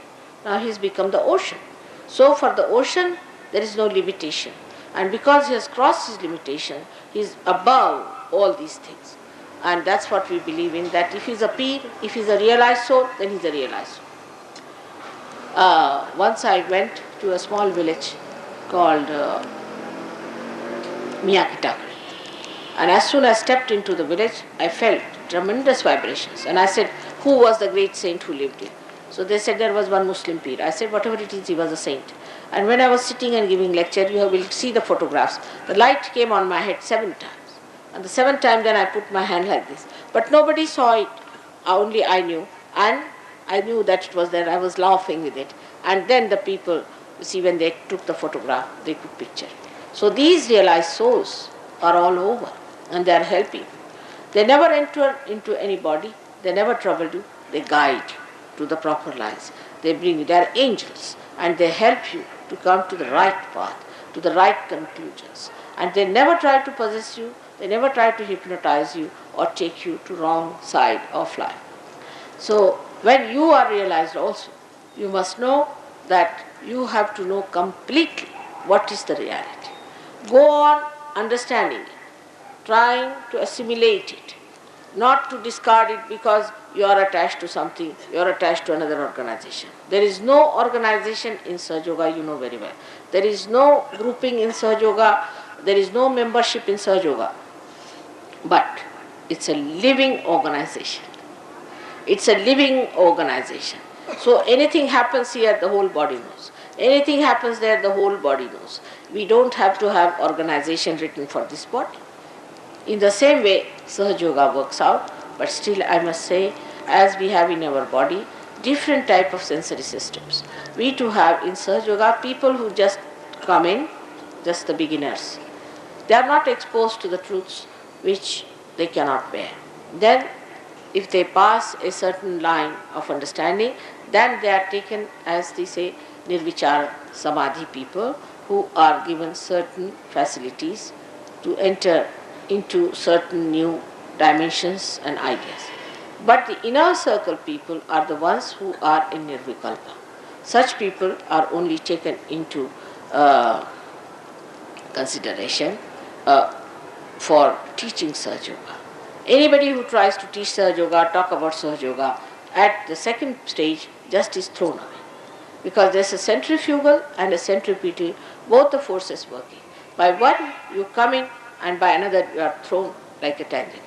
Now he has become the ocean. So for the ocean, there is no limitation. And because he has crossed his limitation, he is above all these things. And that's what we believe in, that if he is a Peer, if he is a realized soul, then he is a realized soul. Once I went to a small village called Agnya Chakra. And as soon as I stepped into the village, I felt tremendous vibrations. And I said, who was the great saint who lived here? So they said there was one Muslim Peer. I said, whatever it is, he was a saint. And when I was sitting and giving lecture, you will see the photographs. The light came on my head 7 times. And the 7th time then I put my hand like this. But nobody saw it, only I knew. And I knew that it was there. I was laughing with it. And then the people, you see, when they took the photograph, they could picture it. So these realized souls are all over, and they are helping. They never enter into any body. They never trouble you. They guide you to the proper lines. They bring you. They are angels, and they help you to come to the right path, to the right conclusions. And they never try to possess you. They never try to hypnotize you or take you to wrong side of life. So when you are realized also, you must know that you have to know completely what is the reality. Go on understanding it, trying to assimilate it, not to discard it because you are attached to something, you are attached to another organization. There is no organization in Sahaja Yoga, you know very well. There is no grouping in Sahaja Yoga, there is no membership in Sahaja Yoga. But it's a living organization. It's a living organization. So anything happens here, the whole body knows. Anything happens there, the whole body knows. We don't have to have organization written for this body. In the same way, Sahaja Yoga works out, but still I must say, as we have in our body, different type of sensory systems. We too have in Sahaja Yoga people who just come in, just the beginners. They are not exposed to the truths which they cannot bear. Then, if they pass a certain line of understanding, then they are taken, as they say, Nirvichara Samadhi people who are given certain facilities to enter into certain new dimensions and ideas. But the inner circle people are the ones who are in Nirvikalpa. Such people are only taken into consideration for teaching Sahaja Yoga. Anybody who tries to teach Sahaja Yoga, talk about Sahaja Yoga, at the second stage, just is thrown away. Because there's a centrifugal and a centripetal, both the forces working. By one you come in, and by another you are thrown like a tangent.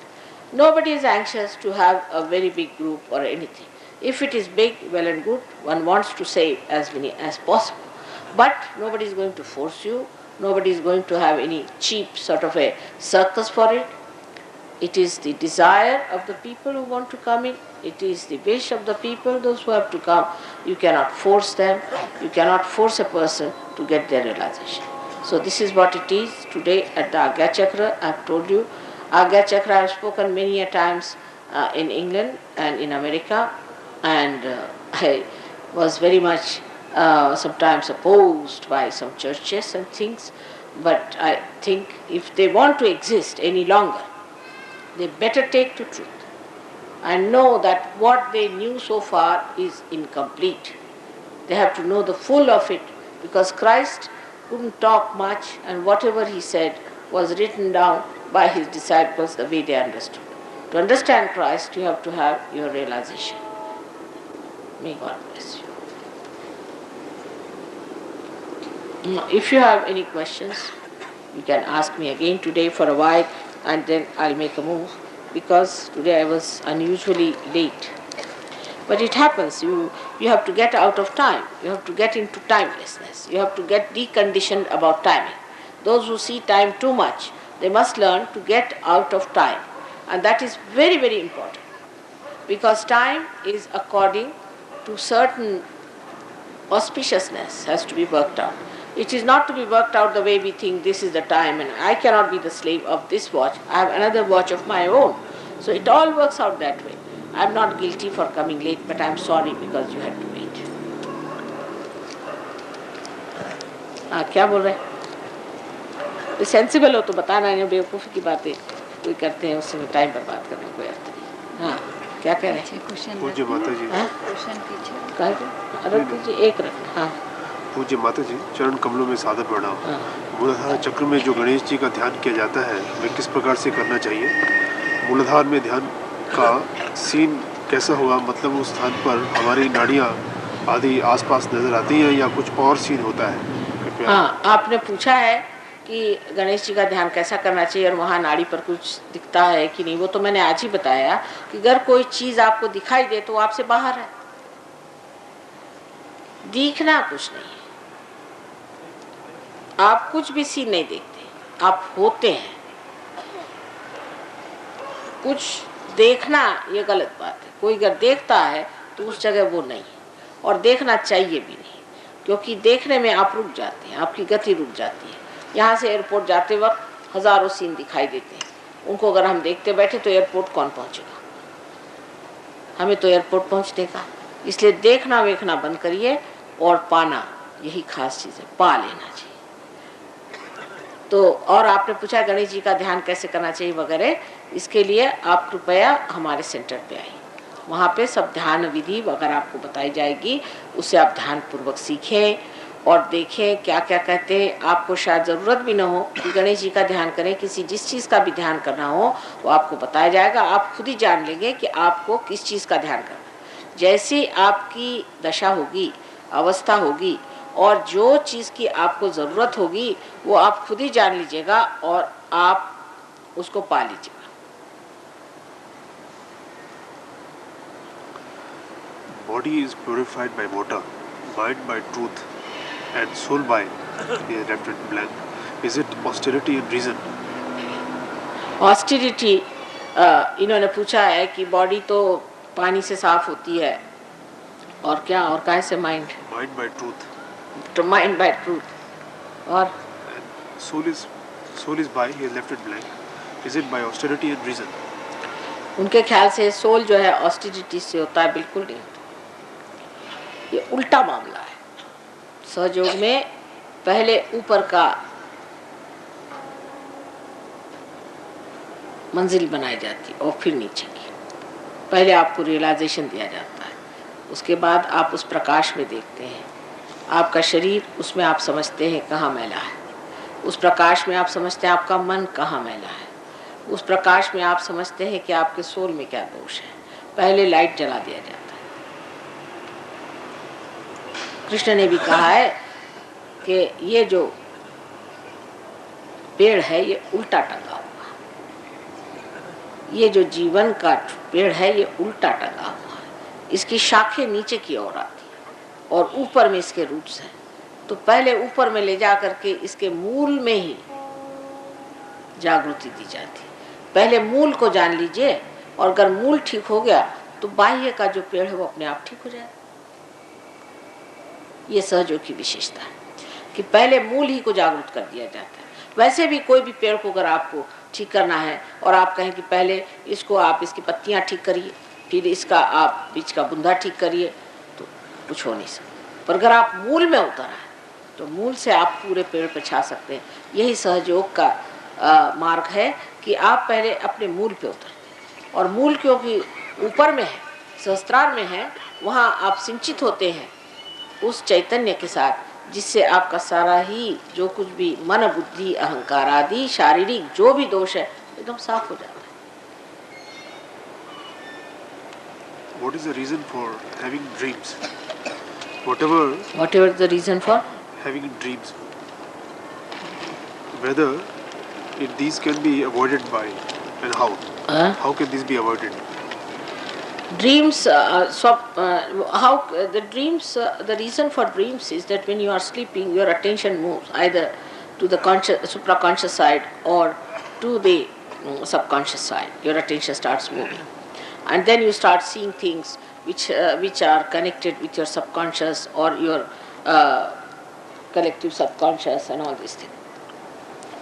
Nobody is anxious to have a very big group or anything. If it is big, well and good, one wants to save as many as possible. But nobody is going to force you, nobody is going to have any cheap sort of a circus for it. It is the desire of the people who want to come in. It is the wish of the people, those who have to come. You cannot force them. You cannot force a person to get their realization. So this is what it is today at the Agnya Chakra. I have told you. Agnya Chakra I have spoken many a times in England and in America, and I was very much sometimes opposed by some churches and things, but I think if they want to exist any longer, they better take to truth and know that what they knew so far is incomplete. They have to know the full of it, because Christ couldn't talk much, and whatever he said was written down by his disciples the way they understood. To understand Christ, you have to have your realization. May God bless you. Now, if you have any questions, you can ask me again today for a while, and then I'll make a move, because today I was unusually late. But it happens, you have to get out of time, you have to get into timelessness, you have to get deconditioned about timing. Those who see time too much, they must learn to get out of time. And that is very, very important, because time is according to certain auspiciousness has to be worked out. It is not to be worked out the way we think this is the time and I cannot be the slave of this watch, I have another watch of my own. So it all works out that way. I am not guilty for coming late, but I am sorry because you had to wait. क्या बोल रहे हैं? Sensible हो तो बताना, नहीं बेवकूफ़ी की बातें कोई करते हैं उसमें टाइम बर्बाद करने कोई अर्थ नहीं। हाँ, क्या कह रहे हैं? पूज्य माता जी, अलग कीजिए, एक रखना। हाँ, पूज्य माता जी, चरण कमलों में सादर प्रणाम। मूलाधार चक्र में जो गणेश जी का ध्यान किया जाता है वह किस प्रकार से करना चाहिए? मूलाधार में ध्यान का सीन कैसा होगा, मतलब उस स्थान पर हमारी नाड़ियाँ आदि आसपास नजर आती हैं या कुछ और सीन होता है? हाँ, आपने पूछा है कि गणेश जी का ध्यान कैसा करना चाहिए और वहाँ नाड़ी पर कुछ दिखता है कि नहीं। वो तो मैंने आज ही बताया कि अगर कोई चीज़ आपको दिखाई दे तो आपसे बाहर है, दिखना कुछ नहीं है। आप कुछ भी सीन नहीं देखते, आप होते हैं। कुछ देखना ये गलत बात है। कोई अगर देखता है तो उस जगह वो नहीं है, और देखना चाहिए भी नहीं, क्योंकि देखने में आप रुक जाते हैं, आपकी गति रुक जाती है। यहाँ से एयरपोर्ट जाते वक्त हजारों सीन दिखाई देते हैं, उनको अगर हम देखते बैठे तो एयरपोर्ट कौन पहुँचेगा? हमें तो एयरपोर्ट पहुँचने का। इसलिए देखना वेखना बंद करिए और पाना, यही खास चीज़ है, पा लेना चाहिए। तो और आपने पूछा गणेश जी का ध्यान कैसे करना चाहिए वगैरह, इसके लिए आप कृपया हमारे सेंटर पे आइए। वहाँ पे सब ध्यान विधि वगैरह आपको बताई जाएगी, उससे आप ध्यान पूर्वक सीखें और देखें क्या क्या कहते हैं। आपको शायद ज़रूरत भी न हो कि गणेश जी का ध्यान करें, किसी जिस चीज़ का भी ध्यान करना हो वो आपको बताया जाएगा। आप खुद ही जान लेंगे कि आपको किस चीज़ का ध्यान करना है। जैसी आपकी दशा होगी, अवस्था होगी, और जो चीज़ की आपको ज़रूरत होगी वो आप खुद ही जान लीजिएगा और आप उसको पा लीजिएगा। Body is purified by water, mind by truth, and soul by the left and blank. Is it austerity and reason? Austerity इन्होंने पूछा है कि बॉडी तो पानी से साफ होती है, और क्या, और काहे से माइंड? Mind by truth. तो माइंड बाय ट्रूथ, और And soul is by the left and blank. Is it by austerity and reason? उनके ख्याल से सोल जो है ऑस्टेरिटी से होता है, बिल्कुल नहीं होता। ये उल्टा मामला है। सहयोग में पहले ऊपर का मंजिल बनाई जाती और फिर नीचे की। पहले आपको रियलाइजेशन दिया जाता है, उसके बाद आप उस प्रकाश में देखते हैं आपका शरीर, उसमें आप समझते हैं कहाँ मैला है। उस प्रकाश में आप समझते हैं आपका मन कहाँ मैला है। उस प्रकाश में आप समझते हैं कि आपके सोल में क्या दोष है। पहले लाइट जला दिया जाता है। कृष्ण ने भी कहा है कि ये जो पेड़ है ये उल्टा टंगा हुआ है, ये जो जीवन का पेड़ है ये उल्टा टंगा हुआ है। इसकी शाखें नीचे की ओर आती है और ऊपर में इसके रूट्स हैं। तो पहले ऊपर में ले जा करके इसके मूल में ही जागृति दी जाती है। पहले मूल को जान लीजिए, और अगर मूल ठीक हो गया तो बाह्य का जो पेड़ है वो अपने आप ठीक हो जाएगा। ये सहयोग की विशेषता है कि पहले मूल ही को जागृत कर दिया जाता है। वैसे भी कोई भी पेड़ को अगर आपको ठीक करना है और आप कहें कि पहले इसको आप इसकी पत्तियां ठीक करिए, फिर इसका आप बीच का बुंदा ठीक करिए, तो कुछ हो नहीं सकता। पर अगर आप मूल में उतर आए तो मूल से आप पूरे पेड़ पे छा सकते हैं। यही सहयोग का मार्ग है कि आप पहले अपने मूल पे उतरते, और मूल क्योंकि ऊपर में है, सहस्त्रार में है, वहाँ आप सिंचित होते हैं उस चैतन्य के साथ, जिससे आपका सारा ही जो कुछ भी मन बुद्धि अहंकार आदि शारीरिक जो भी दोष है एकदम साफ हो जाता है। What is the reason for having dreams? Whatever the reason for having dreams, whether these can be avoided by, and how? How can these be avoided? Dreams, how the dreams, the reason for dreams is that when you are sleeping, your attention moves either to the supraconscious side or to the subconscious side. Your attention starts moving, and then you start seeing things which are connected with your subconscious or your collective subconscious and all these things.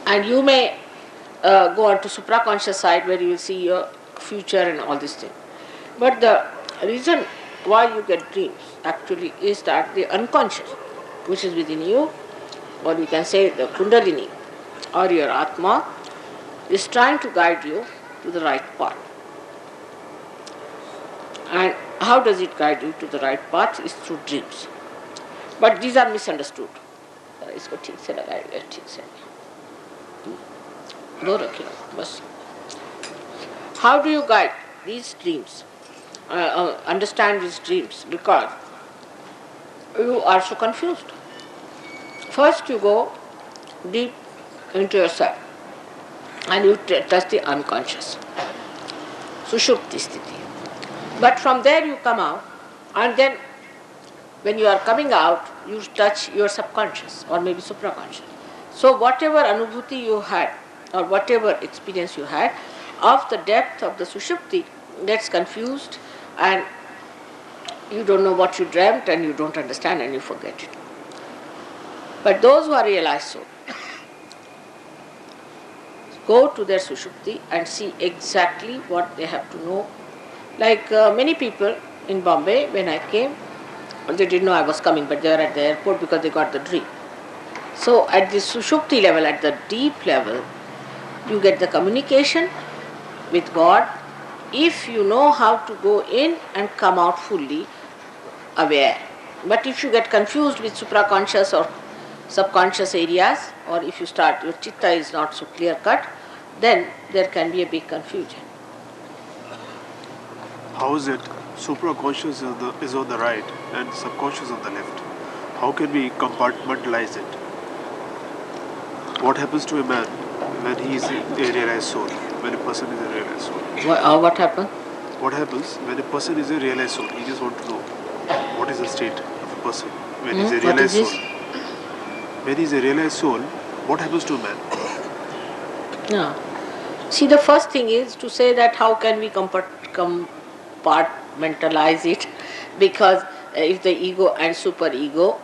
And you may go on to supraconscious side where you will see your future and all these things. But the reason why you get dreams actually is that the unconscious, which is within you, or you can say the Kundalini or your Atma, is trying to guide you to the right path. And how does it guide you to the right path? Is through dreams. But these are misunderstood. इसको ठीक से लगाइए, ठीक से दो रखिए बस. How do you guide these dreams? Understand these dreams, because you are so confused. First you go deep into yourself and you touch the unconscious, sushupti sthiti. But from there you come out, and then when you are coming out, you touch your subconscious or maybe supraconscious. So whatever anubhuti you had or whatever experience you had of the depth of the sushupti gets confused, and you don't know what you dreamt and you don't understand and you forget it. But those who are realized soul go to their sushupti and see exactly what they have to know. Like many people in Bombay, when I came, they didn't know I was coming, but they were at the airport because they got the dream. So at the sushupti level, at the deep level, you get the communication with God if you know how to go in and come out fully aware. But if you get confused with supraconscious or subconscious areas, or if you start, your chitta is not so clear cut, then there can be a big confusion. How is it supraconscious is on the right and subconscious on the left? How can we compartmentalize it? What happens to a man when he is a realized soul, when a person is a realized soul? What happens? What happens when a person is a realized soul? He just wants to know what is the state of a person when he is a realized soul. When he is a realized soul, what happens to a man? Yeah. See, the first thing is to say that how can we compartmentalize it, because if the ego and superego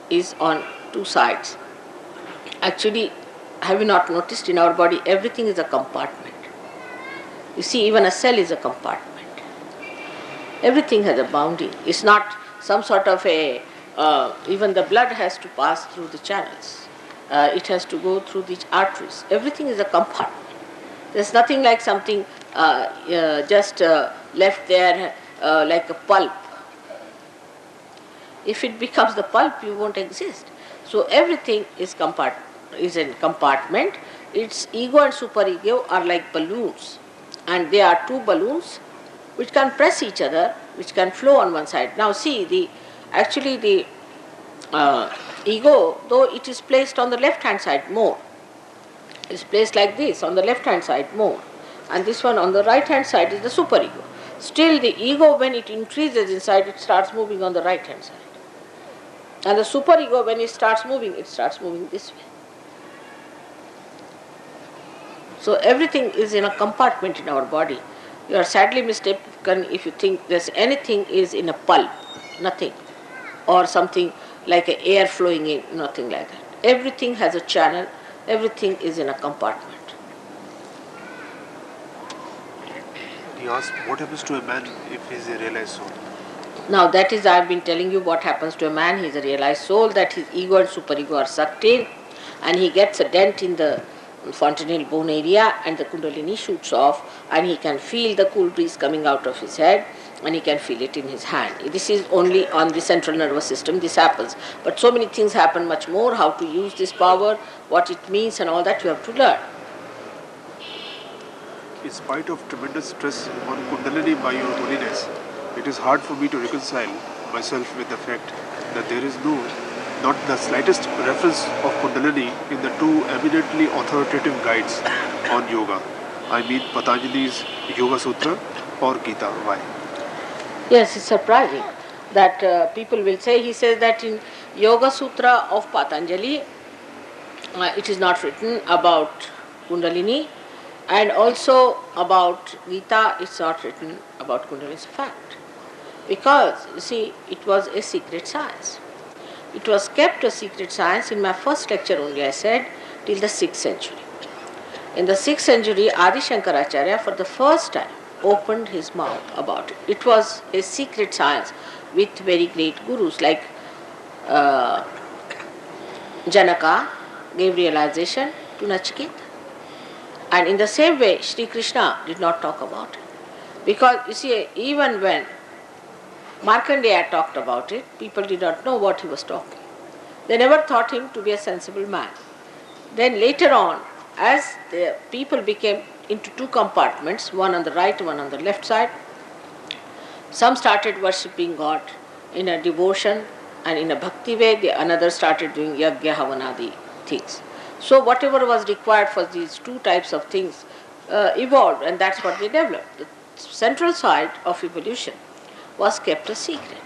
is on two sides. Actually, have you not noticed in our body everything is a compartment? You see, even a cell is a compartment. Everything has a boundary. It's not some sort of a, even the blood has to pass through the channels. It has to go through the arteries. Everything is a compartment. There's nothing like something just left there like a pulp. If it becomes the pulp, you won't exist. So everything is in compartment. Its ego and superego are like balloons, and they are two balloons which can press each other, which can flow on one side. Now see, the ego, though it is placed on the left hand side more, is placed like this on the left hand side more, and this one on the right hand side is the superego. Still the ego, when it increases inside, it starts moving on the right hand side. And the superego, when it starts moving this way. So everything is in a compartment in our body. You are sadly mistaken if you think there's anything is in a pulp, nothing. Or something like a air flowing in, nothing like that. Everything has a channel, everything is in a compartment. He asked, what happens to a man if he is a realized soul? Now that is, I have been telling you what happens to a man. He is a realized soul, that his ego and superego are sucked in, and he gets a dent in the fontanelle bone area, and the kundalini shoots off, and he can feel the cool breeze coming out of his head, and he can feel it in his hand. This is only on the central nervous system this happens. But so many things happen much more. How to use this power, what it means, and all that you have to learn. In spite of tremendous stress on Kundalini by your holiness, it is hard for me to reconcile myself with the fact that there is not the slightest reference of Kundalini in the two eminently authoritative guides on yoga. I mean Patanjali's Yoga Sutra or Gita. Why? Yes, it's surprising that people will say, he says that in Yoga Sutra of Patanjali, it is not written about Kundalini, and also about Gita, it's not written about Kundalini. It's a fact. Because, you see, it was a secret science. It was kept a secret science. In my first lecture only I said, till the 6th century. In the 6th century, Adi Shankaracharya for the first time opened his mouth about it. It was a secret science with very great gurus like Janaka gave realization to Nachiketa. And in the same way, Shri Krishna did not talk about it. Because, you see, even when Markandeya talked about it, people did not know what he was talking. They never thought him to be a sensible man. Then later on, as the people became into two compartments, one on the right, one on the left side, some started worshipping God in a devotion and in a bhakti way, the another started doing yagya havanadi things. So whatever was required for these two types of things evolved, and that's what they developed. The central side of evolution was kept a secret.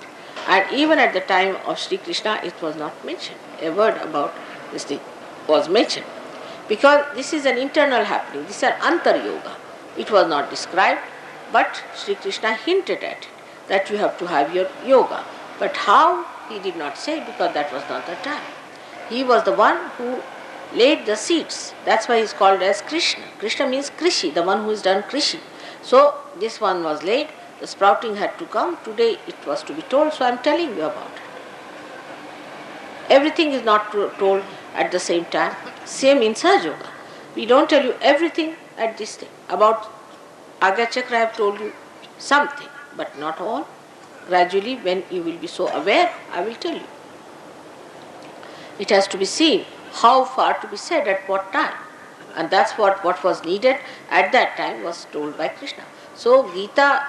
And even at the time of Sri Krishna, it was not mentioned. A word about this thing was mentioned. Because this is an internal happening, this is an antar yoga. It was not described, but Sri Krishna hinted at it, that you have to have your yoga. But how, he did not say, because that was not the time. He was the one who laid the seeds. That's why he is called as Krishna. Krishna means Krishi, the one who has done Krishi. So this one was laid, the sprouting had to come. Today it was to be told, so I am telling you about it. Everything is not told at the same time. Same in Sahaja Yoga. We don't tell you everything at this thing. About Agnya Chakra I have told you something, but not all. Gradually, when you will be so aware, I will tell you. It has to be seen how far to be said at what time. And that's what was needed at that time was told by Krishna. So Gita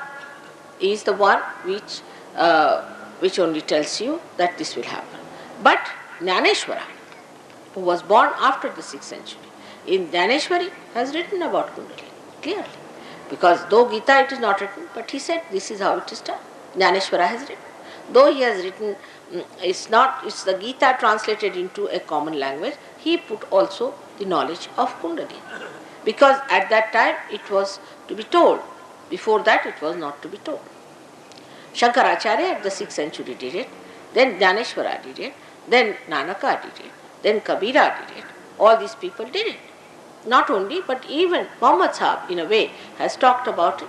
is the one which only tells you that this will happen. But Jnaneshwara, who was born after the 6th century, in Jnaneshwari has written about Kundalini clearly. Because though Gita it is not written, but he said this is how it is done. Jnaneshwara has written. Though he has written, it's the Gita translated into a common language, he put also the knowledge of Kundalini. Because at that time it was to be told. Before that it was not to be told. Shankaracharya at the 6th century did it, then Jnaneshwara did it, then Nanaka did it, then Kabira did it. All these people did it. Not only, but even Muhammad Sahib in a way has talked about it,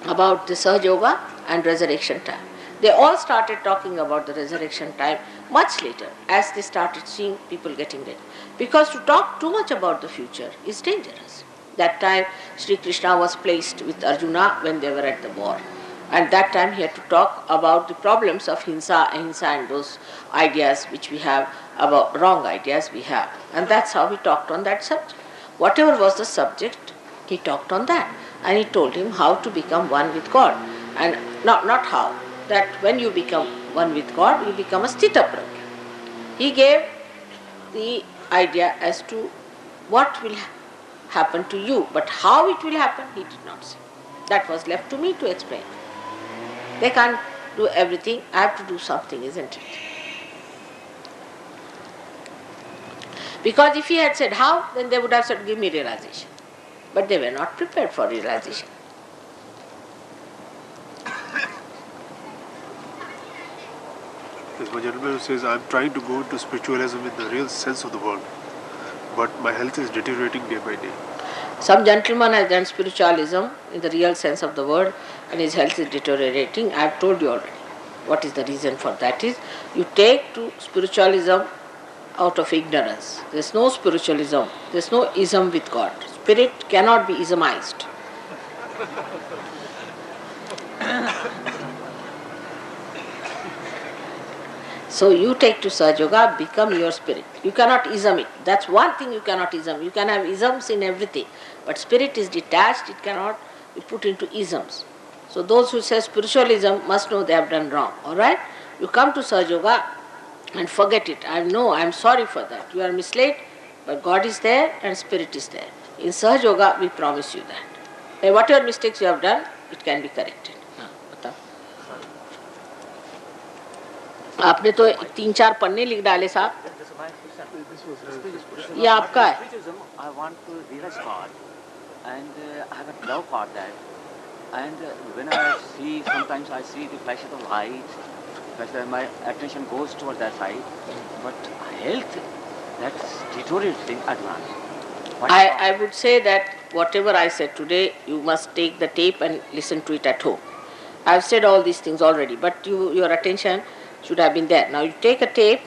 about the Sahaja Yoga and resurrection time. They all started talking about the resurrection time much later as they started seeing people getting dead. Because to talk too much about the future is dangerous. That time Sri Krishna was placed with Arjuna when they were at the war. And that time he had to talk about the problems of hinsa, ahimsa and those ideas which we have, about wrong ideas we have. And that's how he talked on that subject. Whatever was the subject, he talked on that. And he told him how to become one with God. And not how, that when you become one with God, you become a sthita prajna. He gave the idea as to what will happen to you, but how it will happen, he did not say. That was left to me to explain. They can't do everything, I have to do something, isn't it? Because if he had said how, then they would have said, give me realization. But they were not prepared for realization. There's one gentleman who says, I'm trying to go into spiritualism in the real sense of the word, but my health is deteriorating day by day. Some gentleman has done spiritualism in the real sense of the word and his health is deteriorating. I have told you already. What is the reason for that is, you take to spiritualism out of ignorance. There is no spiritualism. There is no ism with God. Spirit cannot be ismized. So you take to Sahaja Yoga, become your spirit. You cannot ism it. That's one thing you cannot ism. You can have isms in everything. But spirit is detached, it cannot be put into isms. So those who say spiritualism must know they have done wrong. Alright? You come to Sahaja Yoga and forget it. I am sorry for that. You are misled, but God is there and spirit is there. In Sahaja Yoga, we promise you that. And whatever mistakes you have done, it can be corrected. आपने तो 3-4 पन्ने लिख डाले साहब. ये आपका है. I want to realize God, and I have a love for that. And when I see, sometimes I see the flashes of light, but my attention goes toward that side. But health, that's deteriorating advance. I would say that whatever I said today, you must take the tape and listen to it at home. I have said all these things already, but your attention should have been there. Now you take a tape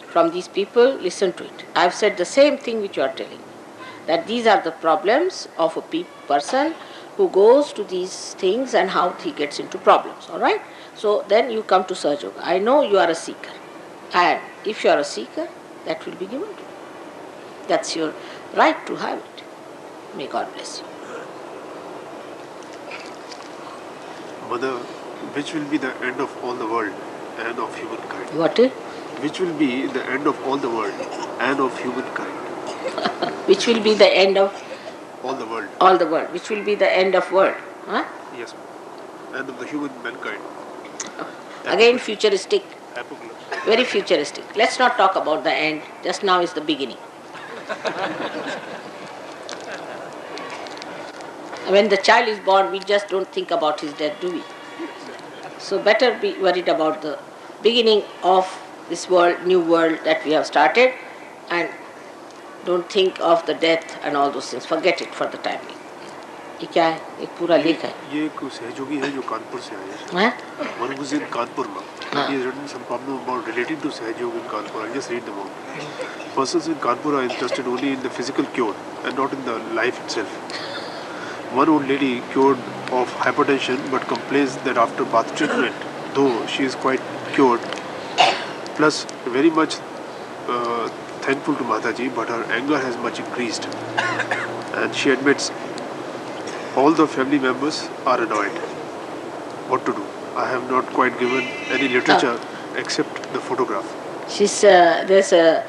from these people, listen to it. I have said the same thing which you are telling me, that these are the problems of a person who goes to these things and how he gets into problems. Alright? So then you come to Sahaja Yoga. I know you are a seeker, and if you are a seeker, that will be given to you. That's your right to have it. May God bless you. Mother, which will be the end of all the world and of humankind? What? Which will be the end of all the world and of humankind? Which will be the end of all the world? All the world. Which will be the end of world? Huh? Yes, end of the human mankind. Again futuristic. Apocalypse. Very futuristic. Let's not talk about the end. Just now is the beginning. When the child is born, we just don't think about his death, do we? So better be worried about the beginning of this world, new world that we have started, and don't think of the death and all those things. Forget it for the time being. ये क्या है? एक पूरा लेख है. ये एक सहयोगी है जो कानपुर से आया है. हाँ? One was in Kanpur. He has written some problem about relating to Sahajog in Kanpur. I'll just read them out. Persons in Kanpur are interested only in the physical cure and not in the life itself. One old lady cured of hypertension but complains that after bath treatment, though she is quite cured, plus very much thankful to Mataji, but her anger has much increased. And she admits all the family members are annoyed. What to do? I have not quite given any literature except the photograph. There's a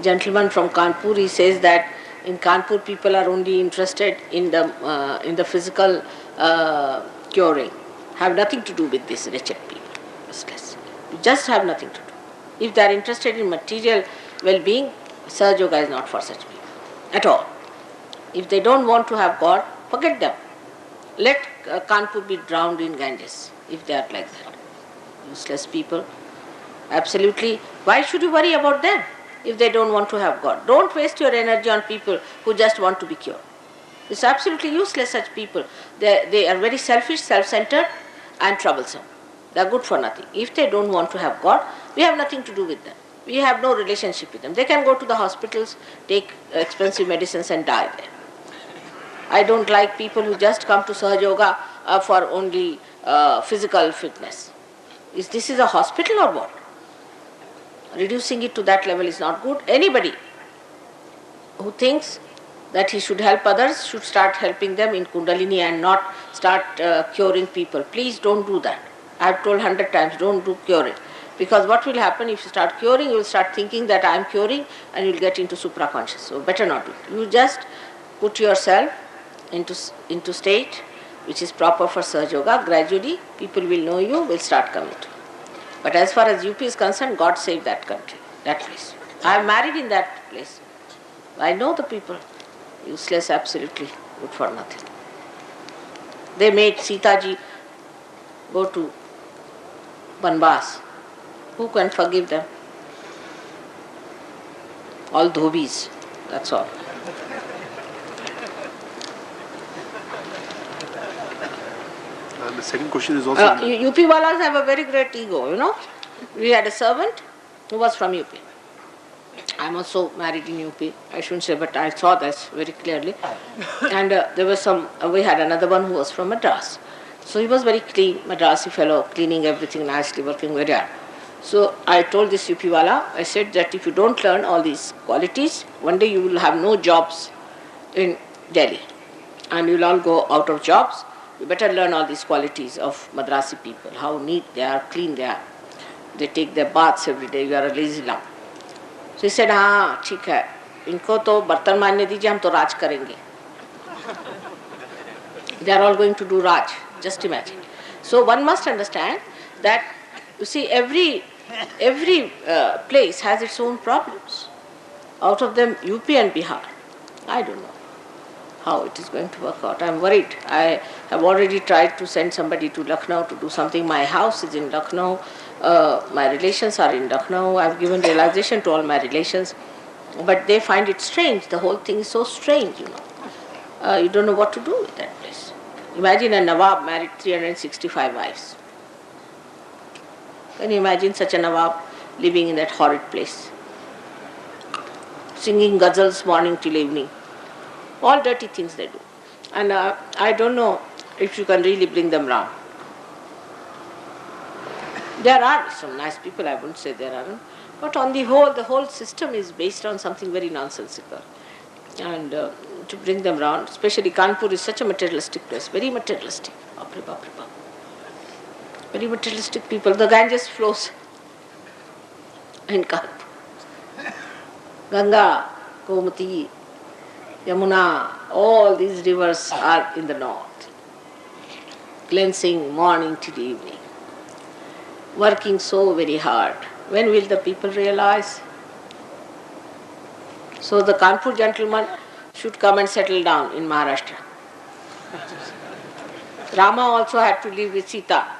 gentleman from Kanpur. He says that in Kanpur people are only interested in the physical curing. Have nothing to do with this wretched people. Useless. You just have nothing to do. If they are interested in material well-being, Sahaja Yoga is not for such people at all. If they don't want to have God, forget them. Let Kanpur be drowned in Ganges if they are like that. Useless people. Absolutely. Why should you worry about them if they don't want to have God? Don't waste your energy on people who just want to be cured. It's absolutely useless, such people. They are very selfish, self-centered and troublesome. They are good for nothing. If they don't want to have God, we have nothing to do with them. We have no relationship with them. They can go to the hospitals, take expensive medicines and die there. I don't like people who just come to Sahaja Yoga for only physical fitness. This is a hospital or what? Reducing it to that level is not good. Anybody who thinks that he should help others should start helping them in Kundalini and not start curing people. Please don't do that. I have told 100 times, don't do curing. Because what will happen if you start curing, you will start thinking that I am curing and you will get into supraconscious. So better not do it. You just put yourself into state which is proper for Sahaja Yoga. Gradually people will know you, will start coming to you. But as far as UP is concerned, God save that country, that place. I am married in that place. I know the people. Useless, absolutely good for nothing. They made Sitaji go to Banbas. Who can forgive them? All dhobis, that's all. And the second question is also... UP walas have a very great ego, you know. We had a servant who was from UP. I'm also married in UP. I shouldn't say, but I saw this very clearly. And there was we had another one who was from Madras. So he was very clean, Madrasi fellow, cleaning everything nicely, working very hard. So I told this UP wala, I said that if you don't learn all these qualities, one day you will have no jobs in Delhi. And you'll all go out of jobs. You better learn all these qualities of Madrasi people, how neat they are, clean they are. They take their baths every day, you are a lazy lump. So he said, हाँ ठीक है, इनको तो बर्तन मारने दीजिए, हम तो राज करेंगे. They are all going to do Raj, just imagine. So one must understand that, you see, every place has its own problems. Out of them, UP and Bihar, I don't know how it is going to work out. I am worried. I have already tried to send somebody to Lucknow to do something. My house is in Lucknow. My relations are in Lucknow. I have given realization to all my relations. But they find it strange. The whole thing is so strange, you know. You don't know what to do with that place. Imagine a Nawab married 365 wives. Can you imagine such a Nawab living in that horrid place? Singing ghazals morning till evening. All dirty things they do. And I don't know if you can really bring them round. There are some nice people, I wouldn't say there aren't. But on the whole system is based on something very nonsensical. And to bring them round, especially Kanpur is such a materialistic place, very materialistic. Bapre bap, bap. Very materialistic people. The Ganges flows in Kanpur. Ganga, Gomati, Yamuna, all these rivers are in the north. Cleansing morning till evening. Working so very hard. When will the people realize? So the Kanpur gentleman should come and settle down in Maharashtra. Rama also had to live with Sita.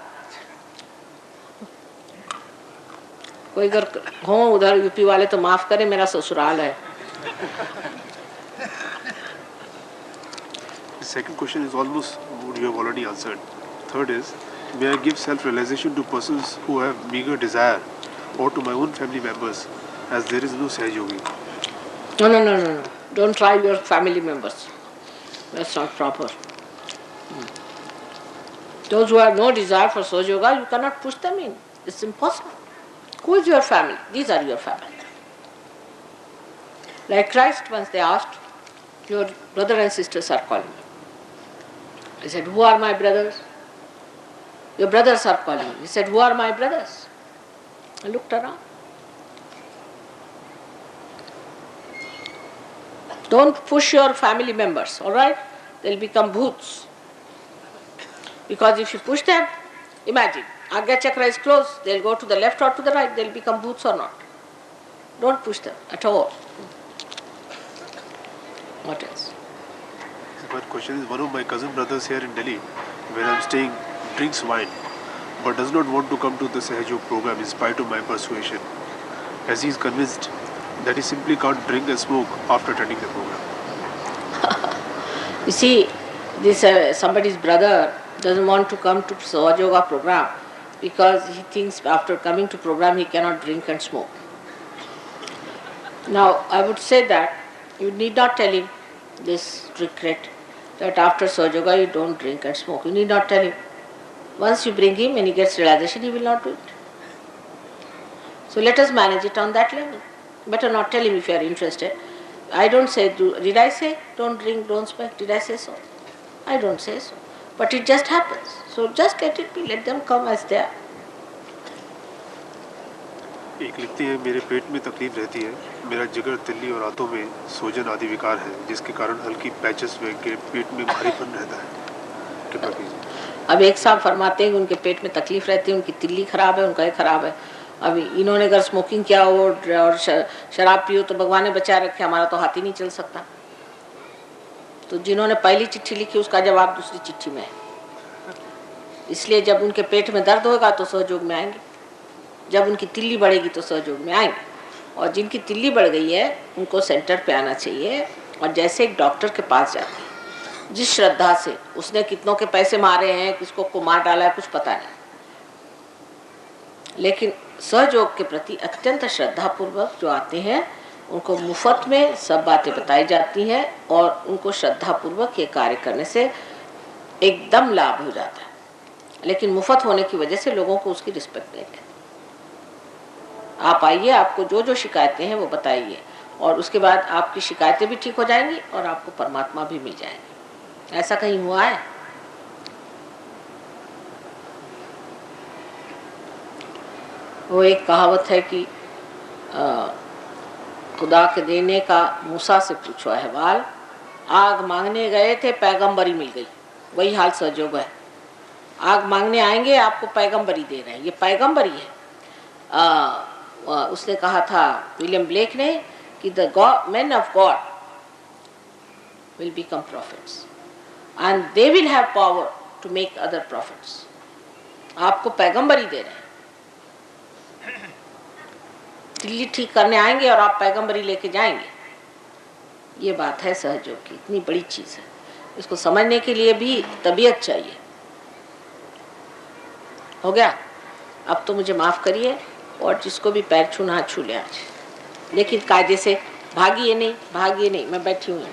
कोई अगर हो उधर UP वाले तो माफ करे, मेरा ससुराल है. The second question is almost what you have already answered. Third is, may I give self-realization to persons who have meager desire or to my own family members, as there is no Sahajogi? No. Don't try your family members. That's not proper. Those who have no desire for Sahaja Yoga, you cannot push them in. It's impossible. Who is your family? These are your family. Like Christ, once they asked, your brother and sisters are calling you. He said, who are my brothers? Your brothers are calling you. He said, who are my brothers? I looked around. Don't push your family members, all right? They'll become bhoots. Because if you push them, imagine, Agnya Chakra is closed, they'll go to the left or to the right, they'll become bhoots or not. Don't push them at all. What else? My question is, one of my cousin brothers here in Delhi, where I'm staying, drinks wine, but does not want to come to the Sahajog program in spite of my persuasion, as he is convinced that he simply can't drink and smoke after attending the program. You see, this somebody's brother doesn't want to come to Sahaja Yoga program because he thinks after coming to program he cannot drink and smoke. Now, I would say that you need not tell him this regret that after Sahaja Yoga you don't drink and smoke. You need not tell him. Once you bring him and he gets realization, he will not do it. So let us manage it on that level. Better not tell him if you are interested. I don't say, did I say don't drink, don't smoke? Did I say so? I don't say so. But it just happens. So just let it be, let them come as they are. एक लिखते हैं, मेरे पेट में तकलीफ रहती है, मेरा जिगर, तिल्ली और आंतों में सूजन आदि विकार है, जिसके कारण हल्की पैचेस में पेट में भारीपन रहता है. कृपया कीजिए. अब एक साहब फरमाते हैं कि उनके पेट में तकलीफ रहती है, उनकी तिल्ली खराब है, उनका ये खराब है. अभी इन्होंने अगर स्मोकिंग किया हो और शराब पियो तो भगवान ने बचा रखे, हमारा तो हाथ ही नहीं चल सकता. तो जिन्होंने पहली चिट्ठी लिखी उसका जवाब दूसरी चिट्ठी में है. इसलिए जब उनके पेट में दर्द होगा तो सहयोग में आएंगे, जब उनकी तिल्ली बढ़ेगी तो सहयोग में आएंगे. और जिनकी तिल्ली बढ़ गई है उनको सेंटर पे आना चाहिए. और जैसे एक डॉक्टर के पास जाते हैं जिस श्रद्धा से उसने कितनों के पैसे मारे हैं, किसको को मार डाला है, कुछ पता नहीं, लेकिन सहयोग के प्रति अत्यंत श्रद्धा पूर्वक जो आते हैं उनको मुफ्त में सब बातें बताई जाती हैं और उनको श्रद्धा पूर्वक ये कार्य करने से एकदम लाभ हो जाता है। लेकिन मुफ्त होने की वजह से लोगों को उसकी रिस्पेक्ट नहीं रहती। आप आइए, आपको जो जो शिकायतें हैं वो बताइए और उसके बाद आपकी शिकायतें भी ठीक हो जाएंगी और आपको परमात्मा भी मिल जाएंगे। ऐसा कहीं हुआ है? वो एक कहावत है कि खुदा के देने का मूसा से पूछो अहवाल, आग मांगने गए थे पैगंबरी मिल गई। वही हाल सहयोग है, आग मांगने आएंगे आपको पैगंबरी दे रहे हैं, ये पैगंबरी है। उसने कहा था विलियम ब्लेक ने कि the men of God will become prophets and they will have power to make other prophets। आपको पैगंबरी दे रहे हैं, दिल्ली ठीक करने आएंगे और आप पैगंबरी लेके जाएंगे। ये बात है सहयोग की, इतनी बड़ी चीज है, इसको समझने के लिए भी तबीयत चाहिए। हो गया? अब तो मुझे माफ करिए और जिसको भी पैर छूना हाथ छू ले आज, लेकिन कायदे से भागिए नहीं, मैं बैठी हूँ।